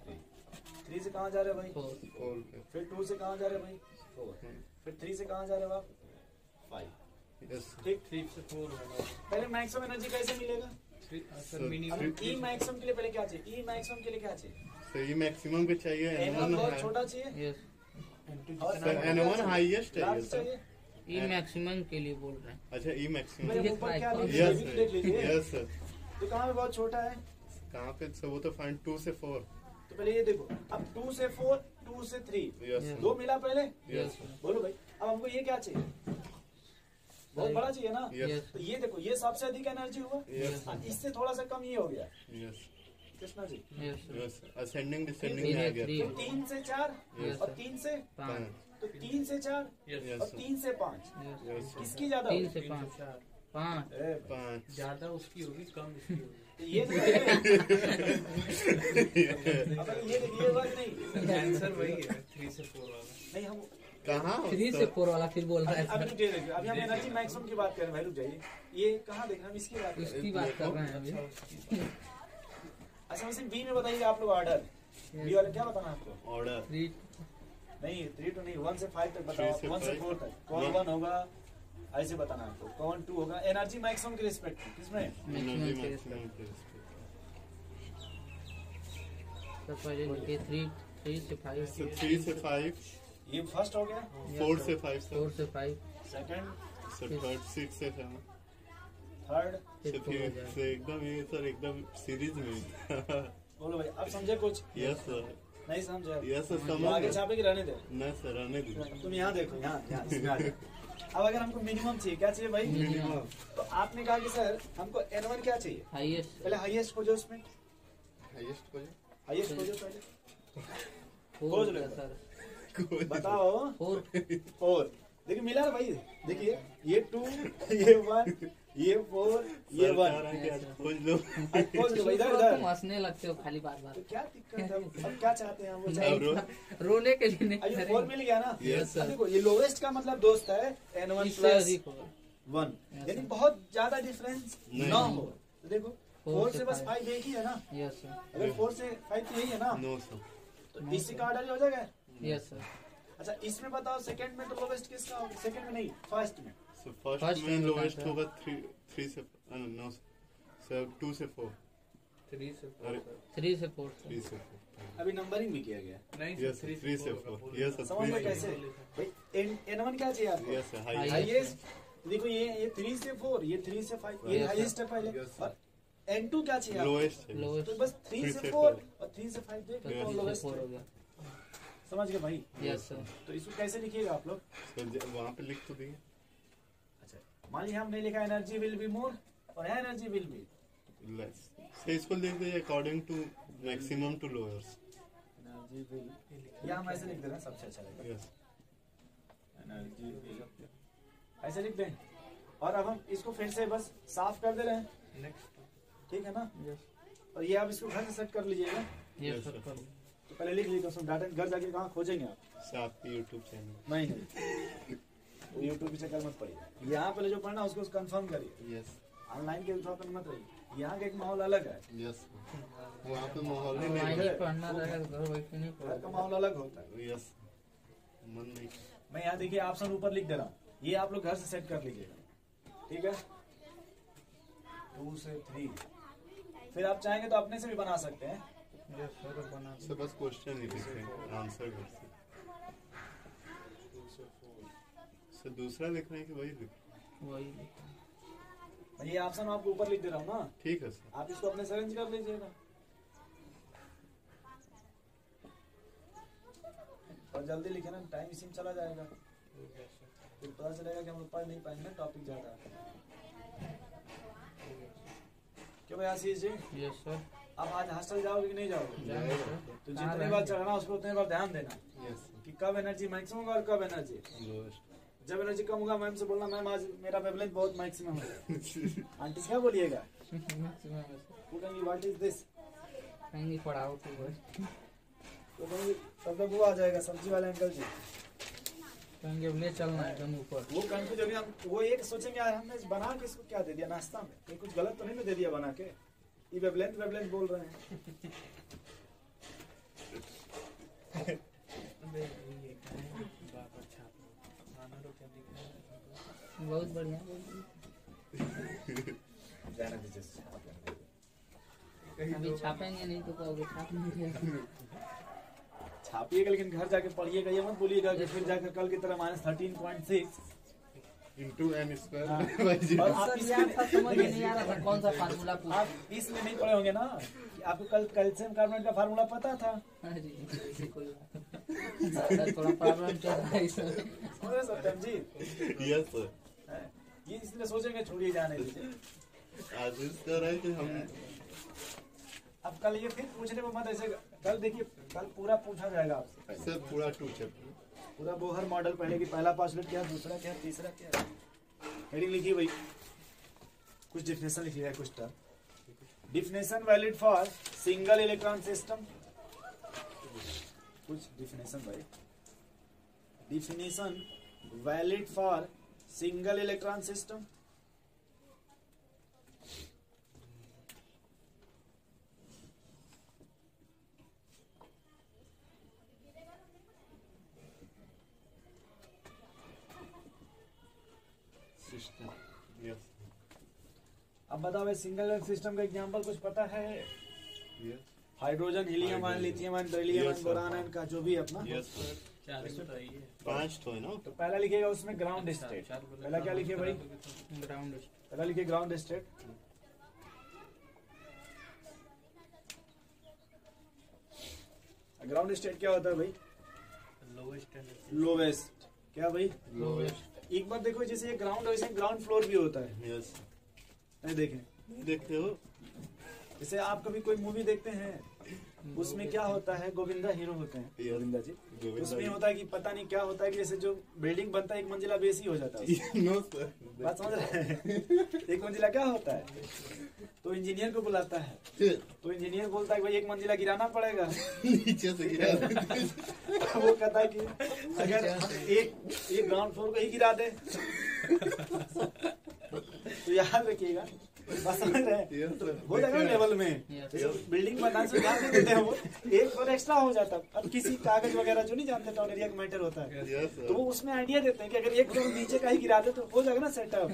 3 से कहाँ जा रहे हैं भाई? 4 और पे फिर 2 से कहाँ जा रहे हैं भाई? 4। फिर 3 से कहाँ जा रहे हो आप? 5। यस ठीक। 3 से 4 होगा। पहले मैक्सिमम एनर्जी कैसे मिलेगा? सर मिनिमम ई मैक्सिमम के लिए पहले क्या चाहिए? ई मैक्सिमम के लिए क्या चाहिए? सही मैक्सिमम पे चाहिए N1 N1 बहुत है छोटा चाहिए यस। और सर N1 हाईएस्ट है लार्ज सर। चाहिए। ई मैक्सिमम के लिए बोल रहे हैं। अच्छा ई मैक्सिमम मेरे ऊपर क्या लिखा है? यस ये भी देख लीजिए। यस सर तो कहाँ पे बहुत छोटा है? कहाँ पे सर वो तो फाइंड 2 से 4 तो पहले ये देखो, अब 2 से 4, 2 से 3, यस दो मिला पहले। यस बोलो भाई, अब हमको ये क्या चाहिए? बहुत बड़ा चाहिए ना। यस तो ये देखो, ये सबसे अधिक एनर्जी हुआ, यस और इससे थोड़ा सा कम ये हो गया। Yes Krishna ji, yes sir. Yes ascending descending Three में आ है, three गया तो 3 से 4 Yes, और sir. 3 से, 5 तो 3 से 4 Yes, और sir. 3 से 5, यस यस किसकी ज्यादा 3 होगी? से 5 5 ए, 5 ज्यादा उसकी होगी कम इसकी होगी। तो ये तो है। अब ये देखिए, बात नहीं आंसर वही है 3 से 4 वाला। नहीं हम कहाँ 3 से 4 वाला फिर बोल रहा है अभी सर। रुक जाइए, अभी हम एनर्जी मैक्सिमम की बात कर रहे हैं भाई, रुक जाइए। ये कहाँ देख रहे हैं? हम इसकी बात कर रहे हैं। उसकी बात कर रहे हैं अभी। अच्छा वैसे बी में बताइए आप लोग ऑर्डर, बी वाले क्या बताना है आपको? ऑर्डर 3 नहीं 3 to नहीं, 1 से 5 तक 3 बताओ, से 1 से 4 तक कौन 1 होगा, ऐसे बताना है आपको। कौन 2 होगा? एनर्जी मैक्सिमम के रिस्पेक्ट में, किसमें? एनर्जी मैक्सिमम के मैक्सिमम तो पहले लिखिए 3 से 5 सर 3 से 5 ये फर्स्ट हो गया। 4 से 5 सर 4 से 5 सेकंड, सर थर्ड 6 से 7 थर्ड, फिर 4 हो फिर जाएगा। से एकदम ये सर एकदम सीरीज में बोलो भाई, अब समझे कुछ? यस सर नहीं समझे? यस सर तो समझ आगे गए। छापे की रहने दे। नहीं सर रहने दीजिए तुम यहाँ देखो, यहाँ इसमें आ जाओ। अब अगर हमको मिनिमम चाहिए, क्या चाहिए भाई? मिनिमम तो आपने कहा कि सर हमको N1 क्या चाहिए? हाईएस्ट पहले हाईएस्ट खोजो, उसमें हाईएस्ट को हाईएस्ट खोजो पहले, 4 खोज हो लो। गया सर। बताओ। 4 4 देखिए मिला ना भाई, देखिए ये 2, ये 1, ये 4, ये 1। खोज लो खोज लो भाई, इधर तुम इधर। हंसने लगते हो खाली बात तो बात। क्या दिक्कत है? अब क्या चाहते हैं हम? वो अब चाहिए। रो रोने के लिए नहीं अब ये करेंगे। 4 मिल गया ना। Yes, sir. अब देखो ये लोवेस्ट का मतलब दोस्त है N1 इससे प्लस अधिक होगा। 1, Yes, यानी sir. बहुत ज्यादा डिफरेंस नहीं। ना हो। तो देखो 4 4 से से बस 5 एक ही है ना। Yes sir. अगर 4 से 5 तो यही है ना, नो सर तो इसी का ऑर्डर हो जाएगा। Yes sir. अच्छा इसमें बताओ सेकंड में तो लोवेस्ट किसका होगा? सेकंड में नहीं, फर्स्ट में। सो फर्स्ट First में में लोएस्ट बताता होगा 3 से नो सर 2 से 4 3 से 4 अरे 3 से 4 3 से 4 अभी नंबरिंग भी किया गया। नहीं यस 3 से 4 यस सर समझ में 3 कैसे? भाई N1 क्या चाहिए आपको? Yes sir Highest. हाईएस्ट। देखो ये 3 से 4, ये 3 से 5, ये Yes, हाईएस्ट है पहले। Yes, sir. और N2 क्या चाहिए आपको? लोएस्ट है लोएस्ट तो बस 3 3 से से 4 4 और 3 से 5 देख Yes, लो से लोवेस्ट 4 हो है। गया। समझ गए भाई? Yes sir. तो इसको कैसे लिखिएगा आप लोग? सर वहाँ पे लिख तो दिए अच्छा मान लीजिए हमने लिखा एनर्जी विल बी मोर और energy will be less sir इसको लिख दीजिए according to maximum to lowers energy will, या हम ऐसे लिख दे रहे हैं, सबसे अच्छा लगेगा। यस एनर्जी विल ऐसे लिख दें, और अब हम इसको फिर से बस साफ कर दे रहे हैं, नेक्स्ट ठीक है ना? यस और ये आप इसको घर से सेट कर लीजिएगा। Yes Yes, sir sir. कर लो। तो पहले लिख लीजिएगा, उसमें डाटा घर जाके कहाँ खोजेंगे आप? सर आपके यूट्यूब चैनल नहीं यूट्यूब के चक्कर मत पड़िए, यहाँ पहले जो पढ़ना उसको कंफर्म करिए, यस ऑनलाइन के विश्वास में मत रहिए। यहाँ का एक माहौल अलग है, यस वहाँ पे माहौल ही ऑनलाइन नहीं ही पढ़ना रहेगा तो घर बैठे नहीं घर का पढ़ेगा। माहौल अलग होता है। है। यस मन नहीं। मैं यहाँ देखिए ऑप्शन ऊपर लिख दे रहा हूँ, ये आप लोग घर से सेट कर लीजिएगा, ठीक है। 2 से 3, फिर आप चाहेंगे तो अपने से भी बना सकते हैं। यस सर बना से बस क्वेश्चन ही लिखे, आंसर कर से। से दूसरा लिखना है कि वही लिखना? वही लिखा। मैं ये ऑप्शन आपको ऊपर लिख दे रहा हूँ ना, ठीक है सर। आप इसको अपने से अरेंज कर लीजिएगा और जल्दी लिखे ना, टाइम इसी में चला जाएगा, फिर पता चलेगा कि हम लोग पढ़ नहीं पाएंगे, टॉपिक ज्यादा है। क्यों भाई आशीष जी, यस सर आप आज हॉस्टल जाओगे कि नहीं जाओगे? जाएंगे सर। तो जितने बार चढ़ना उसको उतने बार ध्यान देना यस कि कब एनर्जी मैक्सिमम होगा और कब एनर्जी, लोएस्ट। जब एनर्जी कम होगा मैम से बोलना मैम आज मेरा वेवलेंथ बहुत मैक्सिमम है। आंटी से क्या बोलिएगा, मैक्सिमम है सर। पूछेंगी व्हाट इज दिस, कहेंगे पढ़ाओ तो बस। तो कहेंगे तब तक वो आ जाएगा सब्जी वाले अंकल जी, कहेंगे अब ले चलना है एकदम ऊपर। वो कंफ्यूज होगी, हम वो एक सोचेंगे यार हमने बना के इसको क्या दे दिया नाश्ता में, ये कुछ गलत तो नहीं ना दे दिया बना के, ये वेवलेंथ बोल रहे हैं। बहुत बढ़िया। जाना दीजिए, अभी छापेंगे नहीं तो कहोगे छाप नहीं दिया। छापिएगा लेकिन घर जाके पढ़िएगा, ये मत बोलिएगा कि फिर जाकर कल की तरह -13.6 इंटू एन हाँ। स्क्वायर। और आप सर इसमें यार था समझ में नहीं आ रहा था कौन सा फार्मूला पूछा। आप इसमें नहीं पढ़े होंगे ना कि आपको कल कैल्शियम कार्बोनेट का फार्मूला पता था, अरे ऐसी कोई बात नहीं। सर, थोड़ा प्रॉब्लम चल रहा है इसमें। समझ रहे सत्यम जी? Yes sir. है। ये इसलिए सोचेंगे छोड़िए जाने दीजिए, आशीष कह रहा है कि हम अब कल ये फिर पूछने में मत ऐसे, कल देखिए कल पूरा पूछा जाएगा आपसे, सर पूरा 2 चैप्टर। पूरा बोहर मॉडल पढ़ने की, पहला पासवर्ड क्या, दूसरा क्या, तीसरा क्या, हेडिंग लिखिए भाई, कुछ डिफिनेशन लिखिएगा, कुछ term definition valid for single electron system, कुछ डिफिनेशन भाई, definition valid for single electron system, system. Yes अब बताओ सिंगल सिस्टम का एग्जांपल कुछ पता है? Yes hydrogen, helium ion, lithium ion, beryllium ion, Yes, sir. Boron ion का जो भी अपना, यस सर। 5 तो है ना। तो पहला लिखिएगा उसमें ग्राउंड स्टेट, पहला क्या लिखिए भाई, ग्राउंड पहला लिखिए ग्राउंड स्टेट, ग्राउंड स्टेट क्या होता है भाई, लोवेस्ट, क्या भाई, लोवेस्ट। एक बार देखो जैसे ये ग्राउंड है वैसे ग्राउंड फ्लोर भी होता है, यस नहीं देखें, देखते हो। जैसे आप कभी कोई मूवी देखते हैं उसमें क्या होता है, गोविंदा हीरो होते हैं, Yes. गोविंदा जी, गोविंदा उसमें जी। होता है कि पता नहीं क्या होता है कि जैसे जो बिल्डिंग बनता है 1 मंजिला बेसी हो जाता है, नो सर। बात समझ रहे हैं? 1 मंजिला क्या होता है, तो इंजीनियर को बुलाता है, तो इंजीनियर बोलता है कि भाई 1 मंजिला गिराना पड़ेगा, नीचे से गिरा देते। वो कहता है कि अगर एक ग्राउंड फ्लोर को ही गिरा दे तो याद रखिएगा, बात समझ रहे हैं? Yes sir. हो जाएगा लेवल में, Yes. जैसे बिल्डिंग बनाने से ध्यान नहीं देते हैं वो, एक फ्लोर एक्स्ट्रा हो जाता है। अब किसी कागज वगैरह जो नहीं जानते टाउन एरिया का मैटर होता है, यस तो सर। वो उसमें आइडिया देते हैं कि अगर 1 फ्लोर नीचे का ही गिरा दे तो हो जाएगा ना सेटअप,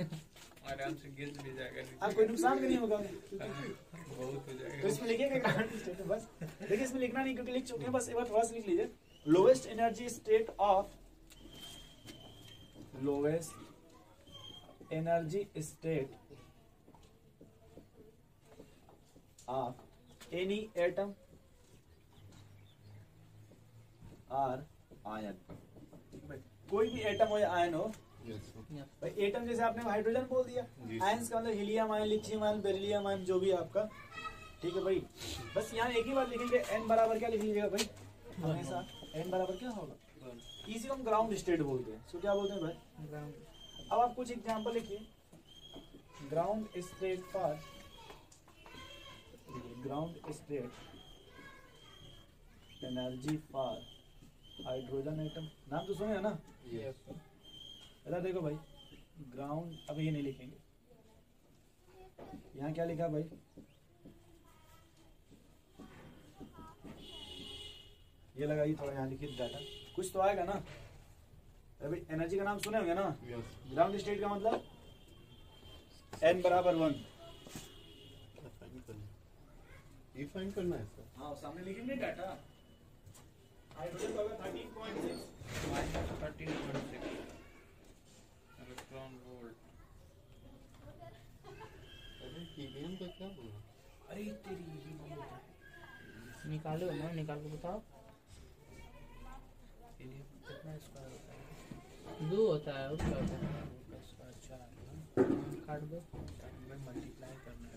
आराम से गिर भी जाएगा, आप कोई नुकसान भी नहीं होगा। बहुत हो जाएगा। तो इसमें लिखिएगा ग्राउंड स्टेट, बस देखिए इसमें लिखना नहीं क्योंकि लिख चुके हैं, बस एक बार थोड़ा सा लिख लीजिए, lowest energy state of, lowest energy state of any atom और आयन, कोई भी एटम हो या आयन हो, यस सर। भाई एटम जैसे आपने हाइड्रोजन बोल दिया, जी। आयंस का मतलब helium ion, lithium ion, beryllium ion, जो भी आपका, ठीक है भाई। बस यहाँ एक ही बात लिखेंगे, n बराबर क्या लिख लीजिएगा भाई, हमेशा n बराबर क्या होगा, इसी को हम ग्राउंड स्टेट बोलते हैं। सो क्या बोलते हैं भाई, ग्राउंड। अब आप कुछ एग्जांपल लिखिए, ground state for, ground state energy for hydrogen atom, नाम तो सुने है ना, यस इधर देखो भाई, ग्राउंड, अब ये नहीं लिखेंगे, यहाँ क्या लिखा भाई, ये लगाइए थोड़ा, यहाँ लिखिए डाटा, कुछ तो आएगा ना। अभी एनर्जी का नाम सुने होंगे ना, यस ग्राउंड स्टेट का मतलब n बराबर 1। ये फाइन करना है सर। हाँ सामने लिखेंगे डाटा। हाइड्रोजन का होगा 13.6, -13.6 इलेक्ट्रॉन वोल्ट। अरे हीलियम का क्या बोला? अरे तेरी ये भी होता है। निकालो ना, निकाल के बताओ। हीलियम कितना स्क्वायर होता है? 2 होता है, उसका होता है। स्क्वायर 4 ना, काट दो। में मल्टीप्लाई करना है।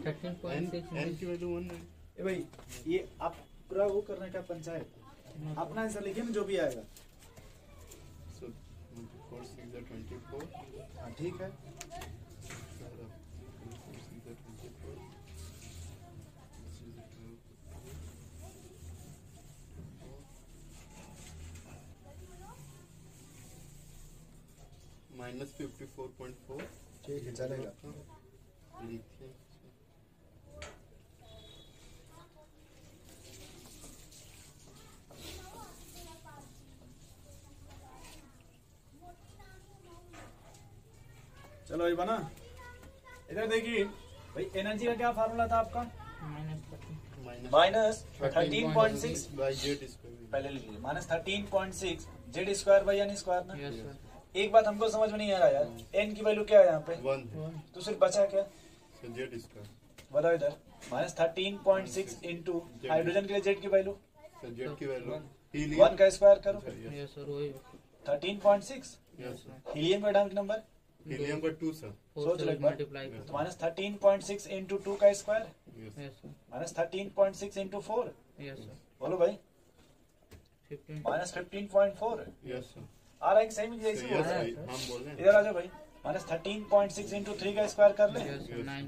13.6 एन की वैल्यू 1 है। ए भाई ये आप पूरा वो करने का पंचायत, अपना आंसर लिखिए ना जो भी आएगा। सो 4 6 24। हाँ ठीक है, -54.4 ठीक है चलेगा। लिथियम। चलो ये बना। इधर देखिए भाई, एनर्जी का क्या फार्मूला था आपका, -13.6 बाय जेड स्क्वायर। पहले लिख लीजिए, -13.6 Z square by N square ना। Yes sir. एक बात हमको समझ में नहीं आ रहा यार, एन की वैल्यू क्या है यहाँ पे, 1 तो सिर्फ बचा क्या, सो जेड स्क्वायर। बताओ इधर, -13.6 इंटू हाइड्रोजन के लिए जेड की वैल्यू सो जेड की वैल्यू 1 हीलियम का स्क्वायर करो, यस सर, वही 13.6। Yes sir. हीलियम का एटॉमिक नंबर हीलियम का 2 सर। 4 सोच से लो एक बार। Multiply Yes. तो -13.6 इंटू 2 का square, yes yes sir, -13.6 into 4, yes sir. बोलो भाई, 15 -15.4 यस सर। आ रहा है कि सही में सो जैसी यस बोल रहा है? सर, हम बोल रहे हैं इधर आ जाओ भाई, -13.6 इंटू 3 का स्क्वायर कर ले, यस सर, 9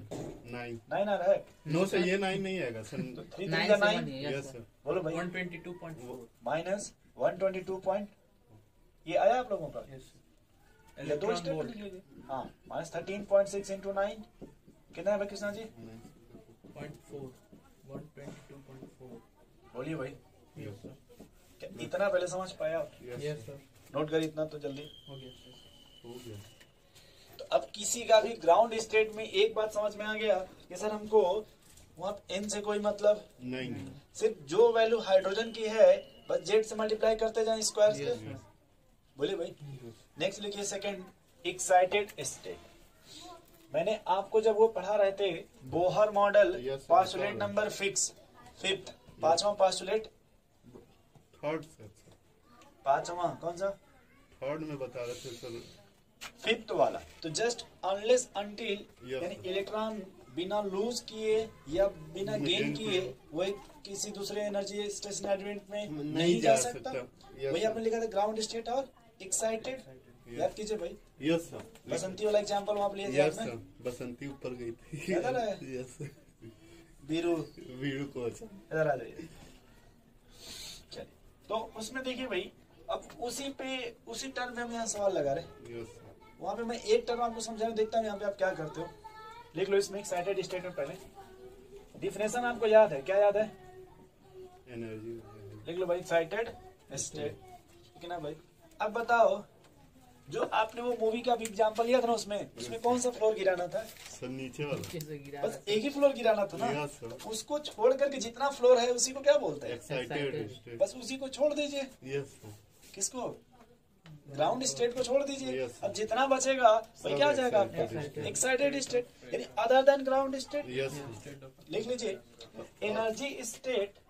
9। 9 आ रहा है, नो सर, ये 9 नहीं आएगा सर। तो 3 9 का से 9, बनी है, यस यस सर। सर। बोलो भाई, 122.4। -122 पॉइंट, ये आया आप लोगों का, यस या दो स्टेप लिख लीजिए। हाँ, -13.6 इंटू 9 कितना है भाई कृष्णा जी, 0.4 122.4। बोलिए भाई, यस सर। क्या इतना पहले समझ पाया आप? यस सर, नोट करिए इतना तो जल्दी। हो गया सर। हो गया। तो अब किसी का भी ग्राउंड स्टेट में एक बात समझ में आ गया कि सर हमको वहाँ एन से कोई मतलब, नहीं सिर्फ जो वैल्यू हाइड्रोजन की है बस जेड से मल्टीप्लाई करते जाएं स्क्वायर यस से। सर। बोलिए भाई, नेक्स्ट लिखिए सेकंड, एक्साइटेड स्टेट। मैंने आपको जब वो पढ़ा रहे थे Bohr model, Yes, sir. Postulate number fifth, पांचवा पास्टुलेट, थर्ड सर। पांचवा कौन सा, थर्ड में बता रहे थे सर। फिफ्थ वाला। तो जस्ट अनलेस अंटिल, Yes, यानी sir. इलेक्ट्रॉन बिना लूज किए या बिना गेन Gain किए वो एक किसी दूसरे एनर्जी स्टेशन एलिमेंट में नहीं नहीं जा जा सकता। Yes, वही sir. आपने लिखा था ग्राउंड स्टेट और एक्साइटेड, याद कीजिए भाई। Yes sir. बसंती वाला एग्जांपल वहाँ पे लिए थे यस आपने, सर, बसंती ऊपर गई थी। याद आ रहा है? Yes sir. Biru, Veeru coach. इधर आ जाइए। चलिए, तो उसमें देखिए भाई, अब उसी टर्म में हम यहाँ सवाल लगा रहे। Yes sir. वहाँ पे मैं एक टर्म आपको समझाने देखता हूँ, यहाँ पे आप क्या करते हो। लिख लो इसमें एक्साइटेड स्टेट में पहले डिफिनेशन आपको याद है, क्या याद है, एनर्जी। लिख लो भाई, एक्साइटेड स्टेट, ठीक है ना भाई। अब बताओ, जो आपने वो मूवी का भी एग्जांपल लिया था ना, उसमें कौन सा फ्लोर गिराना था, सर नीचे वाला। कैसे गिरा बस एक ही फ्लोर गिराना था ना। Yes sir. उसको छोड़ करके जितना फ्लोर है उसी को क्या बोलते हैं, एक्साइटेड Excited. स्टेट। बस उसी को छोड़ दीजिए। Yes sir. किसको, ग्राउंड स्टेट को छोड़ दीजिए। Yes, sir. अब जितना बचेगा वही क्या आ जाएगा आपका, Excited. एक्साइटेड स्टेट, यानी other than ground state. Yes sir. लिख लीजिए, energy state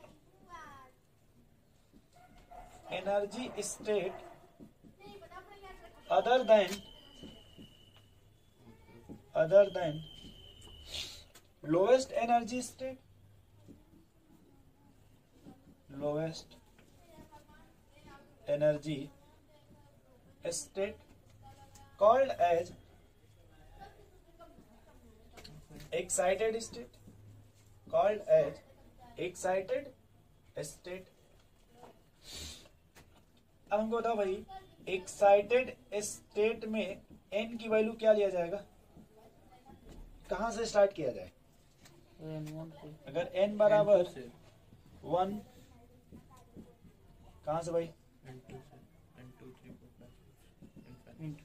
other than lowest energy state, lowest energy state called as excited state, called as excited state। अब हमको बताओ भाई, एक्साइटेड स्टेट में n की वैल्यू क्या लिया जाएगा, कहां से स्टार्ट किया जाए? N1 से अगर n बराबर से 1, कहां से भाई? N2 से N2 3 4 5 into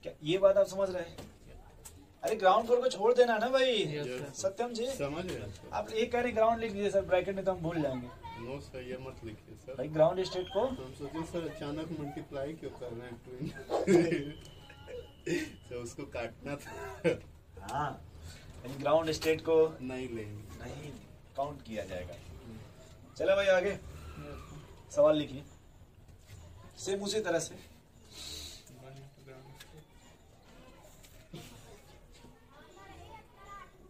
क्या ये बात आप समझ रहे हैं? अरे ग्राउंड फ्लोर को छोड़ देना ना भाई। Yes, sir. सत्यम जी समझ गया सर। आप एक कह रहे ग्राउंड लिख दीजिए सर ब्रैकेट में, तो हम भूल जाएंगे नो सर, ये मत लिखिए सर। भाई। ग्राउंड स्टेट को तो हम सोचे सर अचानक मल्टीप्लाई क्यों कर रहे हैं ट्विन तो उसको काटना था। हाँ, ग्राउंड स्टेट को नहीं लेंगे। नहीं काउंट किया जाएगा। चलो भाई आगे yes, sir. सवाल लिखिए सेम उसी तरह से।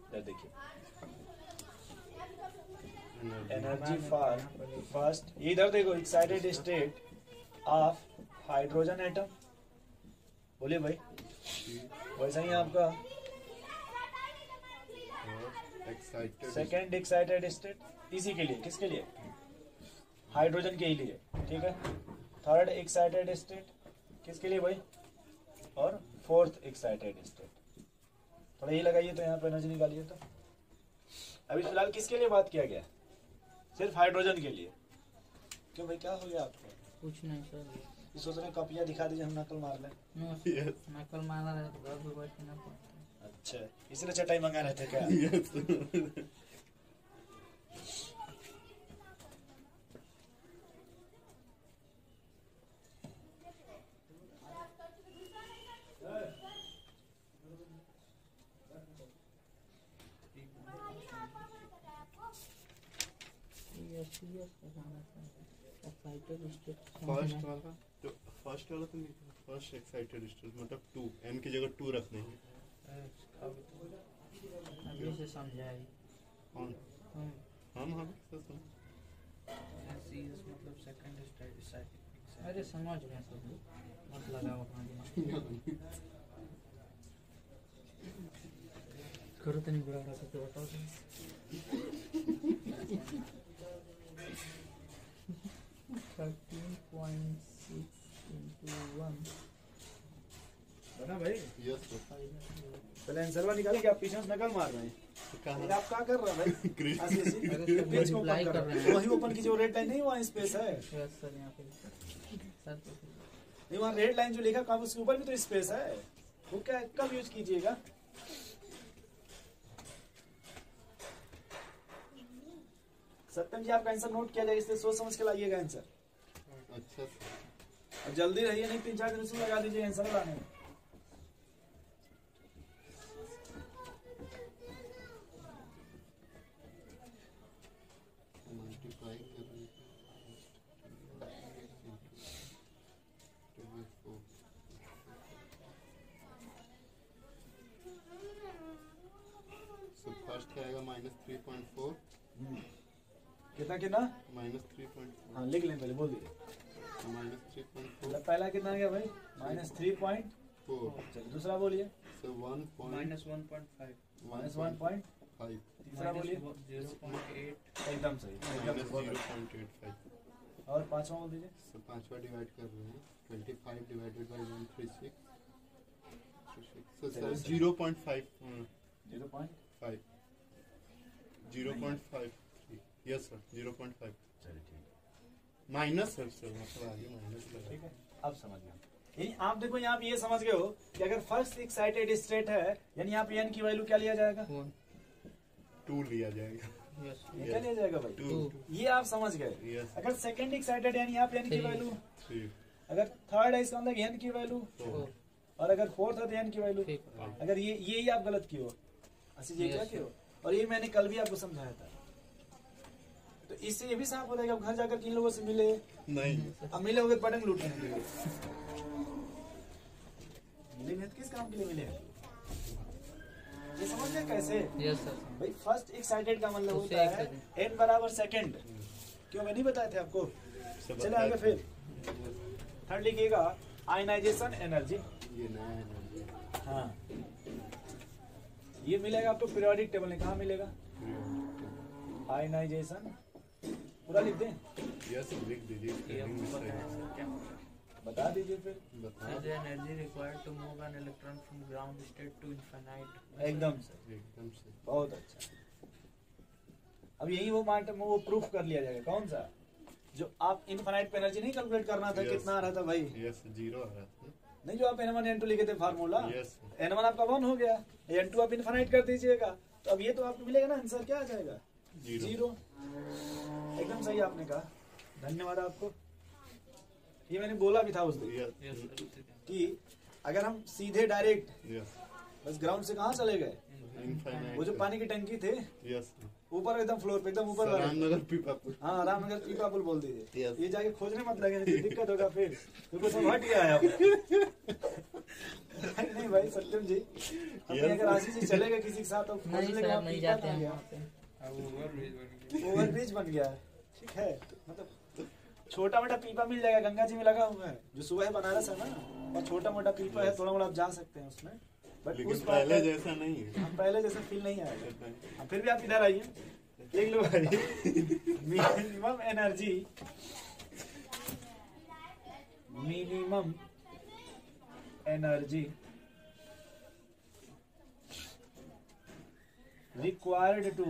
इधर देखिए, एनर्जी फॉर फर्स्ट, इधर देखो excited state of hydrogen atom. बोलिए भाई, वैसा ही आपका एक्साइटेड सेकेंड एक्साइटेड स्टेट इसी के लिए, किसके लिए? हाइड्रोजन के ही लिए, ठीक है। थर्ड एक्साइटेड स्टेट किसके लिए भाई? और फोर्थ एक्साइटेड स्टेट। थोड़ा ये लगाइए तो यहाँ पे एनर्जी निकालिए। तो अभी फिलहाल किसके लिए बात किया गया? सिर्फ हाइड्रोजन के लिए। क्यों भाई, क्या हो गया आपको? कुछ नहीं सर। ये सोच रहे कॉपियाँ दिखा दीजिए, हम नकल मार लें। No Yes. नकल मारा है तो घर पे बैठना पड़ता है। अच्छा, इसलिए चटाई मंगा रहे थे क्या? यस yes बताना था। एक्साइटेड स्टेट फर्स्ट वाला तो फर्स्ट वाला तो नहीं था। फर्स्ट एक्साइटेड स्टेट मतलब 2 n की जगह 2 रखने हैं। अभी से समझाई कौन? हम सर सुन। मतलब सेकंड स्टेज। अरे समझ रहे हैं सब लोग, मत लगाओ अपना दिमाग। करो तो नहीं बुरा रहा तो बताओ तुम। 13.6 into 1 बना भाई? Yes sir. पहले आंसर निकालिए कि आप पीछे से नकल मार रहे हैं। तो ये कहाँ आप क्या कर रहे हैं भाई? ग्रीन ऐसे ऐसे अरे सब पेज को multiply ओपन कर कर रहे रहे हैं। हैं। वही ओपन कीजिए, वो रेड लाइन नहीं, वहाँ स्पेस है। यस सर यहाँ पे सर तो नहीं, वहाँ रेड लाइन जो लिखा कब, उसके ऊपर भी तो स्पेस है। वो क्या कब यूज कीजिएगा? सत्यम जी, आपका आंसर नोट किया जाए, इसलिए सोच समझ के लाइएगा आंसर। अच्छा सर। अब जल्दी रहिए, नहीं 3-4 दिन उसमें लगा दीजिए आंसर लाने में। मल्टीप्लाई कर रहे हैं। So फर्स्ट क्या आएगा -3.4 कितना कितना? -3.4 हाँ लिख लें, पहले बोल दीजिए। -3.4 मतलब पहला कितना आ गया भाई? -3.4। चलिए दूसरा बोलिए। so 1. -1.5 -1.5। तीसरा बोलिए। 0.8 एकदम सही, एकदम बहुत अच्छा। -0.85 और पांचवा बोल दीजिए। so पांचवा डिवाइड कर रहे हैं 25 divided by 136 so sir 0.5 0.5। 0.53 yes sir 0.5 चलिए ठीक है, माइनस सर मतलब आगे माइनस कर ठीक है, अब समझ गए। यानी आप देखो यहाँ पे ये समझ गए हो कि अगर फर्स्ट एक्साइटेड स्टेट है, यानी यहाँ पे n की वैल्यू क्या लिया जाएगा? 2 लिया जाएगा यस ये क्या लिया जाएगा भाई? 2 ये आप समझ गए। yes अगर सेकंड एक्साइटेड यानी यहाँ पे n की 3। वैल्यू, 3 अगर थर्ड है इसका मतलब n की वैल्यू, 4 और अगर फोर्थ है तो n की वैल्यू। ठीक अगर ये ही आप गलत किए हो, असली ये क्या Yes, किए हो, और ये मैंने कल भी आपको समझाया था। तो इससे ये भी साफ होता है कि आप घर जाकर किन लोगों से मिले, नहीं अब मिले होगे पतंग लूटने के लिए। मिले भी तो किस काम के लिए मिले? ये समझ गए कैसे? यस सर भाई फर्स्ट एक्साइटेड का मतलब उससे होता है excited। n बराबर सेकंड। क्यों मैं नहीं बताए थे आपको? चले आगे फिर थर्ड लिखिएगा आयनाइजेशन एनर्जी। ये नया एनर्जी हाँ, ये मिलेगा आपको पीरियोडिक टेबल में। कहाँ मिलेगा? आयनाइजेशन पूरा लिख दें। यस लिख दीजिए ये स्पेलिंग हमको मिस्टेक पता है सर क्या होगा। बता दीजिए फिर। बताओ। The energy required to move an electron from ground state to infinite. एकदम से, एकदम से। बहुत अच्छा। अब यही वो प्रूफ कर लिया जाएगा। कौन सा? जो आप इनफाइनाइट पे एनर्जी नहीं कैलकुलेट करना था, Yes. कितना आ रहा था भाई? यस, 0 आ रहा था। नहीं, जो आप N1 N2 लिखे थे फार्मूला, यस। N1 आपका 1 हो गया, N2 आप इनफाइनाइट कर दीजिएगा, तो अब ये तो आपको मिलेगा ना आंसर, क्या आ जाएगा? 0। एकदम सही आपने कहा, धन्यवाद आपको। ये मैंने बोला भी था उस दिन यस। Yes, sir. कि अगर हम सीधे डायरेक्ट यस। बस ग्राउंड से कहाँ चले गए, इनफाइनाइट। वो जो पानी की टंकी थे यस। ऊपर एकदम फ्लोर पे एकदम ऊपर वाले, रामनगर पीपापुर। हाँ रामनगर पीपा पुल बोल दीजिए। Yes. ये जाके खोजने मत लगे, नहीं तो दिक्कत होगा फिर, क्योंकि सब हट गया है अब। नहीं भाई सत्यम जी, अपने Yes. अगर आशीष जी चलेगा किसी के साथ तो खोज नहीं लेगा, सर, आप नहीं पीपा जाते आ हैं गया। वहाँ पे। ओवरब्रिज बन गया है, ठीक है। तो मतलब छोटा मोटा पीपा मिल जाएगा, गंगा जी में लगा हुआ है, जो सुबह है बनारस है ना, और छोटा मोटा पीपा है, थोड़ा मोड़ा आप जा सकते हैं उसमें, बट लेकिन उस पहले जैसा नहीं है। हम पहले जैसा फील नहीं आएगा। हम फिर भी आप इधर आइए, देख लो भाई। Minimum energy, minimum energy required to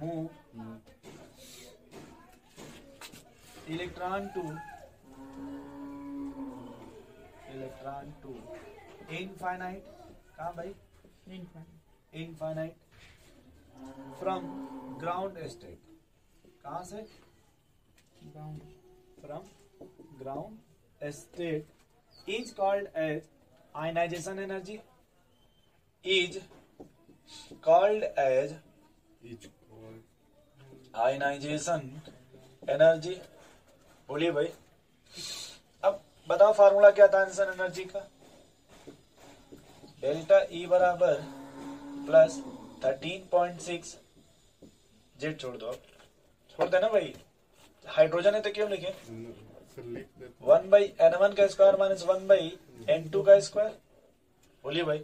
move electron to infinite, कहाँ भाई? Infinite from ground state, कहाँ से? From ground state is called as ionization energy, is called as Each called ionization energy। बोलिए भाई, अब बताओ फार्मूला क्या था आयनाइजेशन एनर्जी का? डेल्टा ई बराबर प्लस 13.6 जेड, छोड़ दो, आप छोड़ देना भाई, हाइड्रोजन है तो क्यों लिखे? सर लिख देते। 1/N1 का स्क्वायर माइनस 1/N2 का स्क्वायर। बोलिए भाई,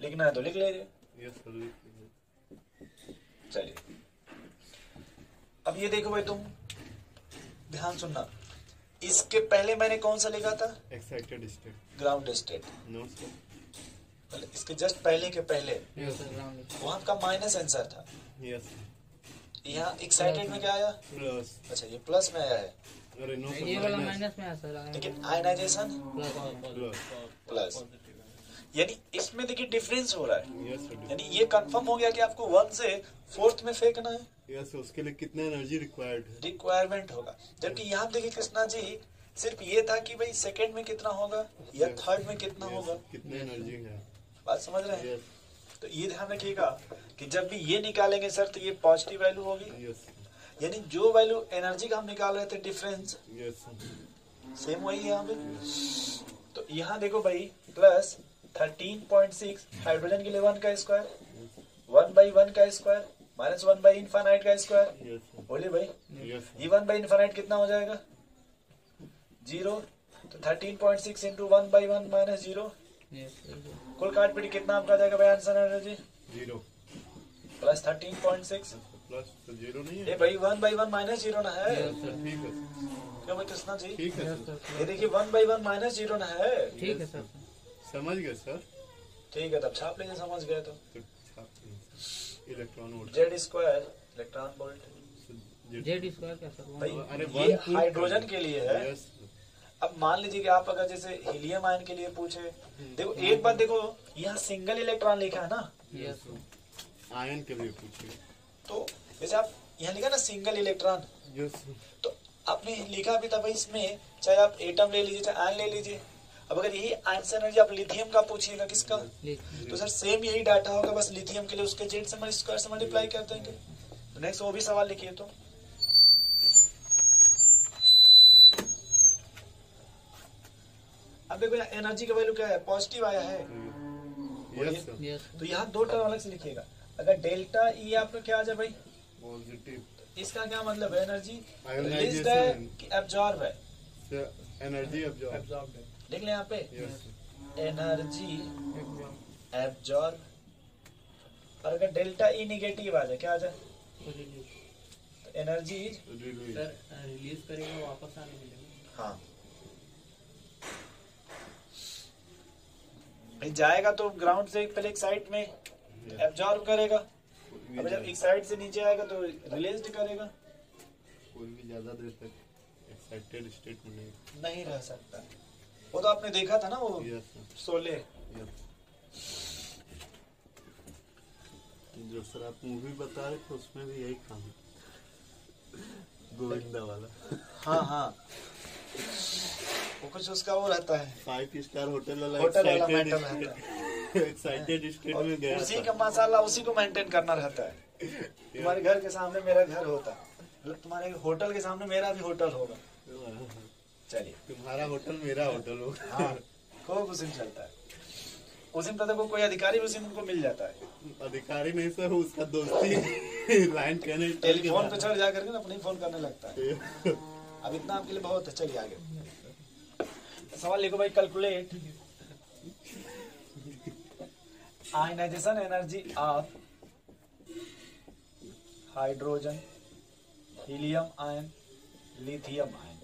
लिखना है तो लिख लीजिए। यस सर लिख देते। चलिए, अब ये देखो भाई, तुम ध्यान सुनना, इसके पहले मैंने कौन सा लिखा था? Excited state. Ground state. No sir. मतलब इसके जस्ट पहले के पहले Yes, sir, ground is- वहां का माइनस आंसर था, यस यहाँ एक्साइटेड में क्या आया? प्लस। अच्छा, ये प्लस में आया है, अरे नो ये वाला सर माइनस में है सर, लेकिन आयनाइजेशन प्लस। प्लस। यानी इसमें देखिए डिफरेंस हो रहा है, यस सर। यानी ये कंफर्म हो गया कि आपको 1 से 4th में फेंकना है, यस उसके लिए कितना एनर्जी रिक्वायर्ड है? रिक्वायरमेंट होगा। जबकि यहाँ देखिए कृष्णा जी, सिर्फ ये था कि भाई सेकंड में कितना होगा या Yes. थर्ड में कितना Yes, होगा। कितना एनर्जी है? बात समझ रहे हैं? यस तो ये ध्यान रखिएगा कि जब भी ये निकालेंगे सर, तो ये पॉजिटिव वैल्यू होगी, यस यानी जो वैल्यू एनर्जी का हम निकाल रहे थे डिफरेंस, यस सेम वही है यहाँ पे। तो यहाँ देखो भाई, प्लस 13.6 हाइड्रोजन के लिए 1 का स्क्वायर, 1/1 का स्क्वायर माइनस 1/इनफाइनाइट का स्क्वायर। यस बोलिए भाई, यस ये 1/इनफाइनाइट कितना हो जाएगा? 0। तो 13.6 into 1/1 minus 0, Yes, sir, sir. कुल काट पीट कितना आपका जाएगा भाई आंसर एनर्जी? 0 प्लस 13.6। प्लस तो 0 नहीं ये है? भाई 1/1 माइनस 0 ना है, Yes, sir. ठीक है क्या भाई कृष्णा जी? ठीक है Yes, सर। sir, ये sir. देखिए 1/1 माइनस 0 ना है। ठीक है सर। समझ गए सर? ठीक है, तब छाप लीजिए, समझ गए तो। तो छापते हैं sir. Electron volt Z square electron volt Z square क्या सर? भाई, अरे ये 1 हाइड्रोजन के लिए है। यस अब मान लीजिए कि आप अगर जैसे हीलियम आयन के लिए पूछे, देखो एक बात देखो, यहाँ सिंगल इलेक्ट्रॉन लिखा है ना, Yes, sir. आयन के लिए पूछिए। तो जैसे आप यहाँ लिखा ना सिंगल इलेक्ट्रॉन, यस तो आपने लिखा भी था भाई इसमें, चाहे आप एटम ले लीजिए चाहे आयन ले लीजिए। अब अगर यही आंसर एनर्जी आप लिथियम का पूछिएगा, किसका, लिख- तो सर सेम यही डाटा होगा, बस लिथियम के लिए उसके जेड से स्क्वायर से मल्टीप्लाई कर देंगे। तो नेक्स्ट वो भी सवाल लिखिए। तो अब देखो यहाँ एनर्जी का वैल्यू क्या है, पॉजिटिव आया है, यस सर। Yes, तो यहाँ दो टर्म अलग से लिखिएगा। अगर डेल्टा ई आपका क्या आ जाए भाई, पॉजिटिव इसका क्या मतलब है, एनर्जी Ionization. रिलीज्ड है कि एब्जॉर्ब है? Energy absorb. Absorbed है। देख लें यहाँ पे, यस एनर्जी एब्जॉर्ब। और अगर डेल्टा ई निगेटिव आ जाए, क्या आ जाए? एनर्जी इज सर रिलीज करेगा वापस आने मिलेगा। हाँ भाई जाएगा तो ग्राउंड से पहले एक साइड में एब्जॉर्ब करेगा, अब जब एक साइड से नीचे आएगा तो रिलीज करेगा। कोई भी ज्यादा देर तक एक्साइटेड स्टेट में नहीं रह सकता। वो तो आपने देखा था ना वो यस सर। शोले। जो सर आप मूवी बता रहे थे उसमें भी यही काम है, गोविंदा वाला। हाँ हाँ वो कुछ उसका वो रहता है 5 स्टार होटल वाला मेंटेन रहता है। एक्साइटेड स्टेट में गया उसी था। का मसाला उसी को मेंटेन करना रहता है। तुम्हारे घर के सामने मेरा घर होता, मतलब तुम्हारे होटल के सामने मेरा भी होटल होगा। चलिए तुम्हारा होटल मेरा होटल हो। हाँ खूब उसी में चलता है। उसी में तो कोई अधिकारी उसी में उनको मिल जाता है। अधिकारी नहीं सर, उसका दोस्ती लाइन कहने टेलीफोन पे चढ़ जा करके ना अपने फोन करने लगता है। अब इतना आपके लिए बहुत है। चलिए आगे सवाल लिखो भाई। Calculate ionisation energy of hydrogen, helium ion, lithium ion.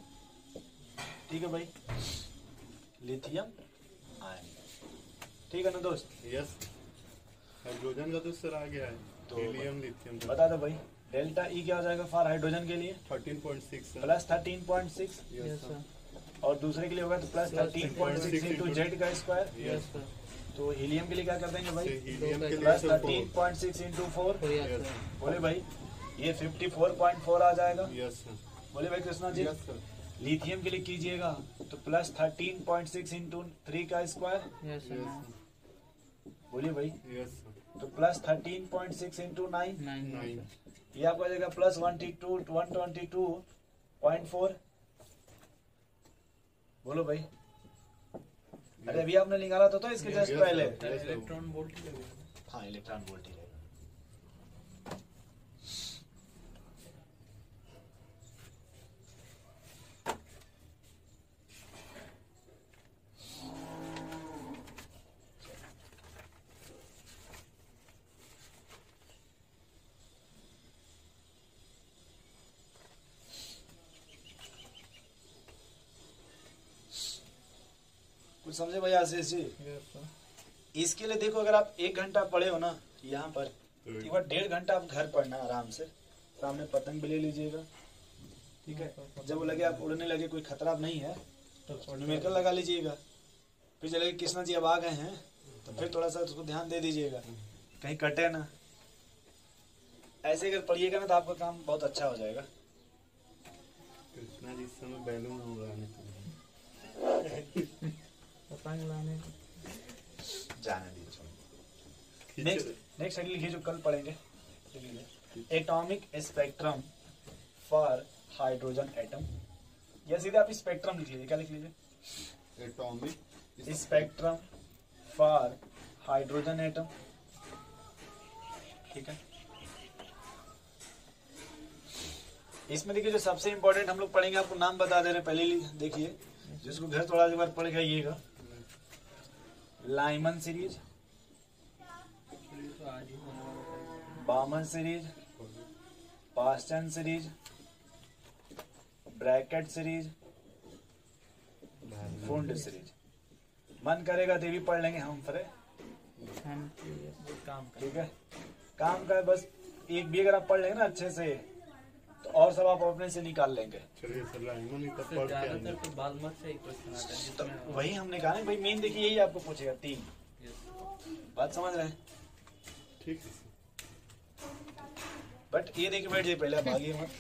ठीक है भाई, लिथियम आयन। ठीक है ना दोस्त? यस। हाइड्रोजन का तो सर आ गया है, तो हीलियम लिथियम का। बता दो भाई डेल्टा ई क्या हो जाएगा फॉर हाइड्रोजन के लिए? 13.6 सर। Plus 13.6 yes sir. और दूसरे के लिए होगा तो प्लस 13.6 इंटू जेड का स्क्वायर। Yes sir. तो हीलियम के लिए क्या कर देंगे भाई? हीलियम के लिए प्लस सर 13.6 इंटू 4। यस बोले भाई ये 54.4 आ जाएगा। Yes sir. बोले भाई Krishna ji yes sir. Lithium के लिए कीजिएगा तो प्लस 13.6 इंटू 3 का स्क्वायर। यस बोलिए भाई यस सर। तो प्लस 13.6 इंटू 9 9 ये आपको आ जाएगा प्लस 122.4। बोलो भाई। अरे अभी आपने निकाला तो इसके जस्ट पहले। इलेक्ट्रॉन वोल्ट लगेगा। हाँ इलेक्ट्रॉन वोल्ट ही रहेगा। कुछ समझे भाई आशीष जी? इसके लिए देखो अगर आप 1 घंटा पढ़े हो ना यहाँ पर, एक बार 1.5 घंटा आप घर पढ़ना आराम से। सामने पतंग भी ले लीजिएगा, ठीक है? जब वो लगे आप उड़ने लगे कोई खतरा नहीं है तो न्यूमेरिकल लगा लीजिएगा। फिर चलेगा कृष्णा जी अब आ गए हैं तो फिर थोड़ा सा उसको ध्यान दे दीजिएगा कहीं कटे ना। ऐसे अगर पढ़िएगा ना तो आपका काम बहुत अच्छा हो जाएगा। कृष्णा जी इस समय बैलून उड़ाने को पतंग लाने जाने दीजिए। नेक्स्ट अगली लिखिए जो कल पढ़ेंगे। Atomic spectrum for hydrogen atom, या सीधे आप स्पेक्ट्रम लिख लीजिए। क्या लिख लीजिए? Atomic spectrum for hydrogen atom. ठीक है, इसमें देखिए जो सबसे इंपॉर्टेंट हम लोग पढ़ेंगे, आपको नाम बता दे रहे पहले ही देखिए, जिसको घर थोड़ा बार पढ़ के आइएगा। Lyman series, Balmer series, Paschen series, Brackett series, Pfund series. मन करेगा तो भी पढ़ लेंगे हम फिर। काम ठीक है, काम का बस एक भी अगर आप पढ़ लेंगे ना अच्छे से तो और सब आप अपने से निकाल लेंगे। चलिए सर लाइमन ही तब पढ़ के आएंगे। ज्यादातर तो बाल मत से ही क्वेश्चन आता है तो जिसमें वही हमने कहा ना भाई, मेन देखिए यही आपको पूछेगा 3 बात समझ रहे हैं। ठीक है सर। बट ये देखिए बैठ जाइए पहले, आप भागिए मत।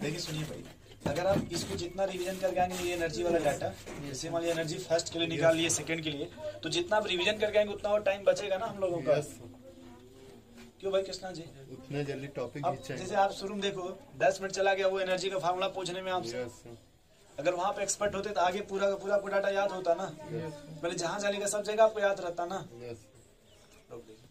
देखिए सुनिए भाई, अगर आप इसको जितना रिवीजन करके आएंगे ये एनर्जी वाला डाटा, जैसे मान लीजिए एनर्जी फर्स्ट के लिए निकाल लिए, सेकंड के लिए, तो जितना आप रिवीजन करके आएंगे उतना और टाइम बचेगा ना हम लोगों का। यस क्यों भाई कृष्णा जी? उतना जल्दी टॉपिक अब खींचेंगे। जैसे आप शुरू में देखो 10 मिनट चला गया वो एनर्जी का फार्मूला पूछने में आपसे। Yes sir. अगर वहाँ पे एक्सपर्ट होते तो आगे पूरा का पूरा आपको डाटा याद होता ना। पहले जहाँ जाने का सब जगह आपको याद रहता ना। यस। रोक दीजिए।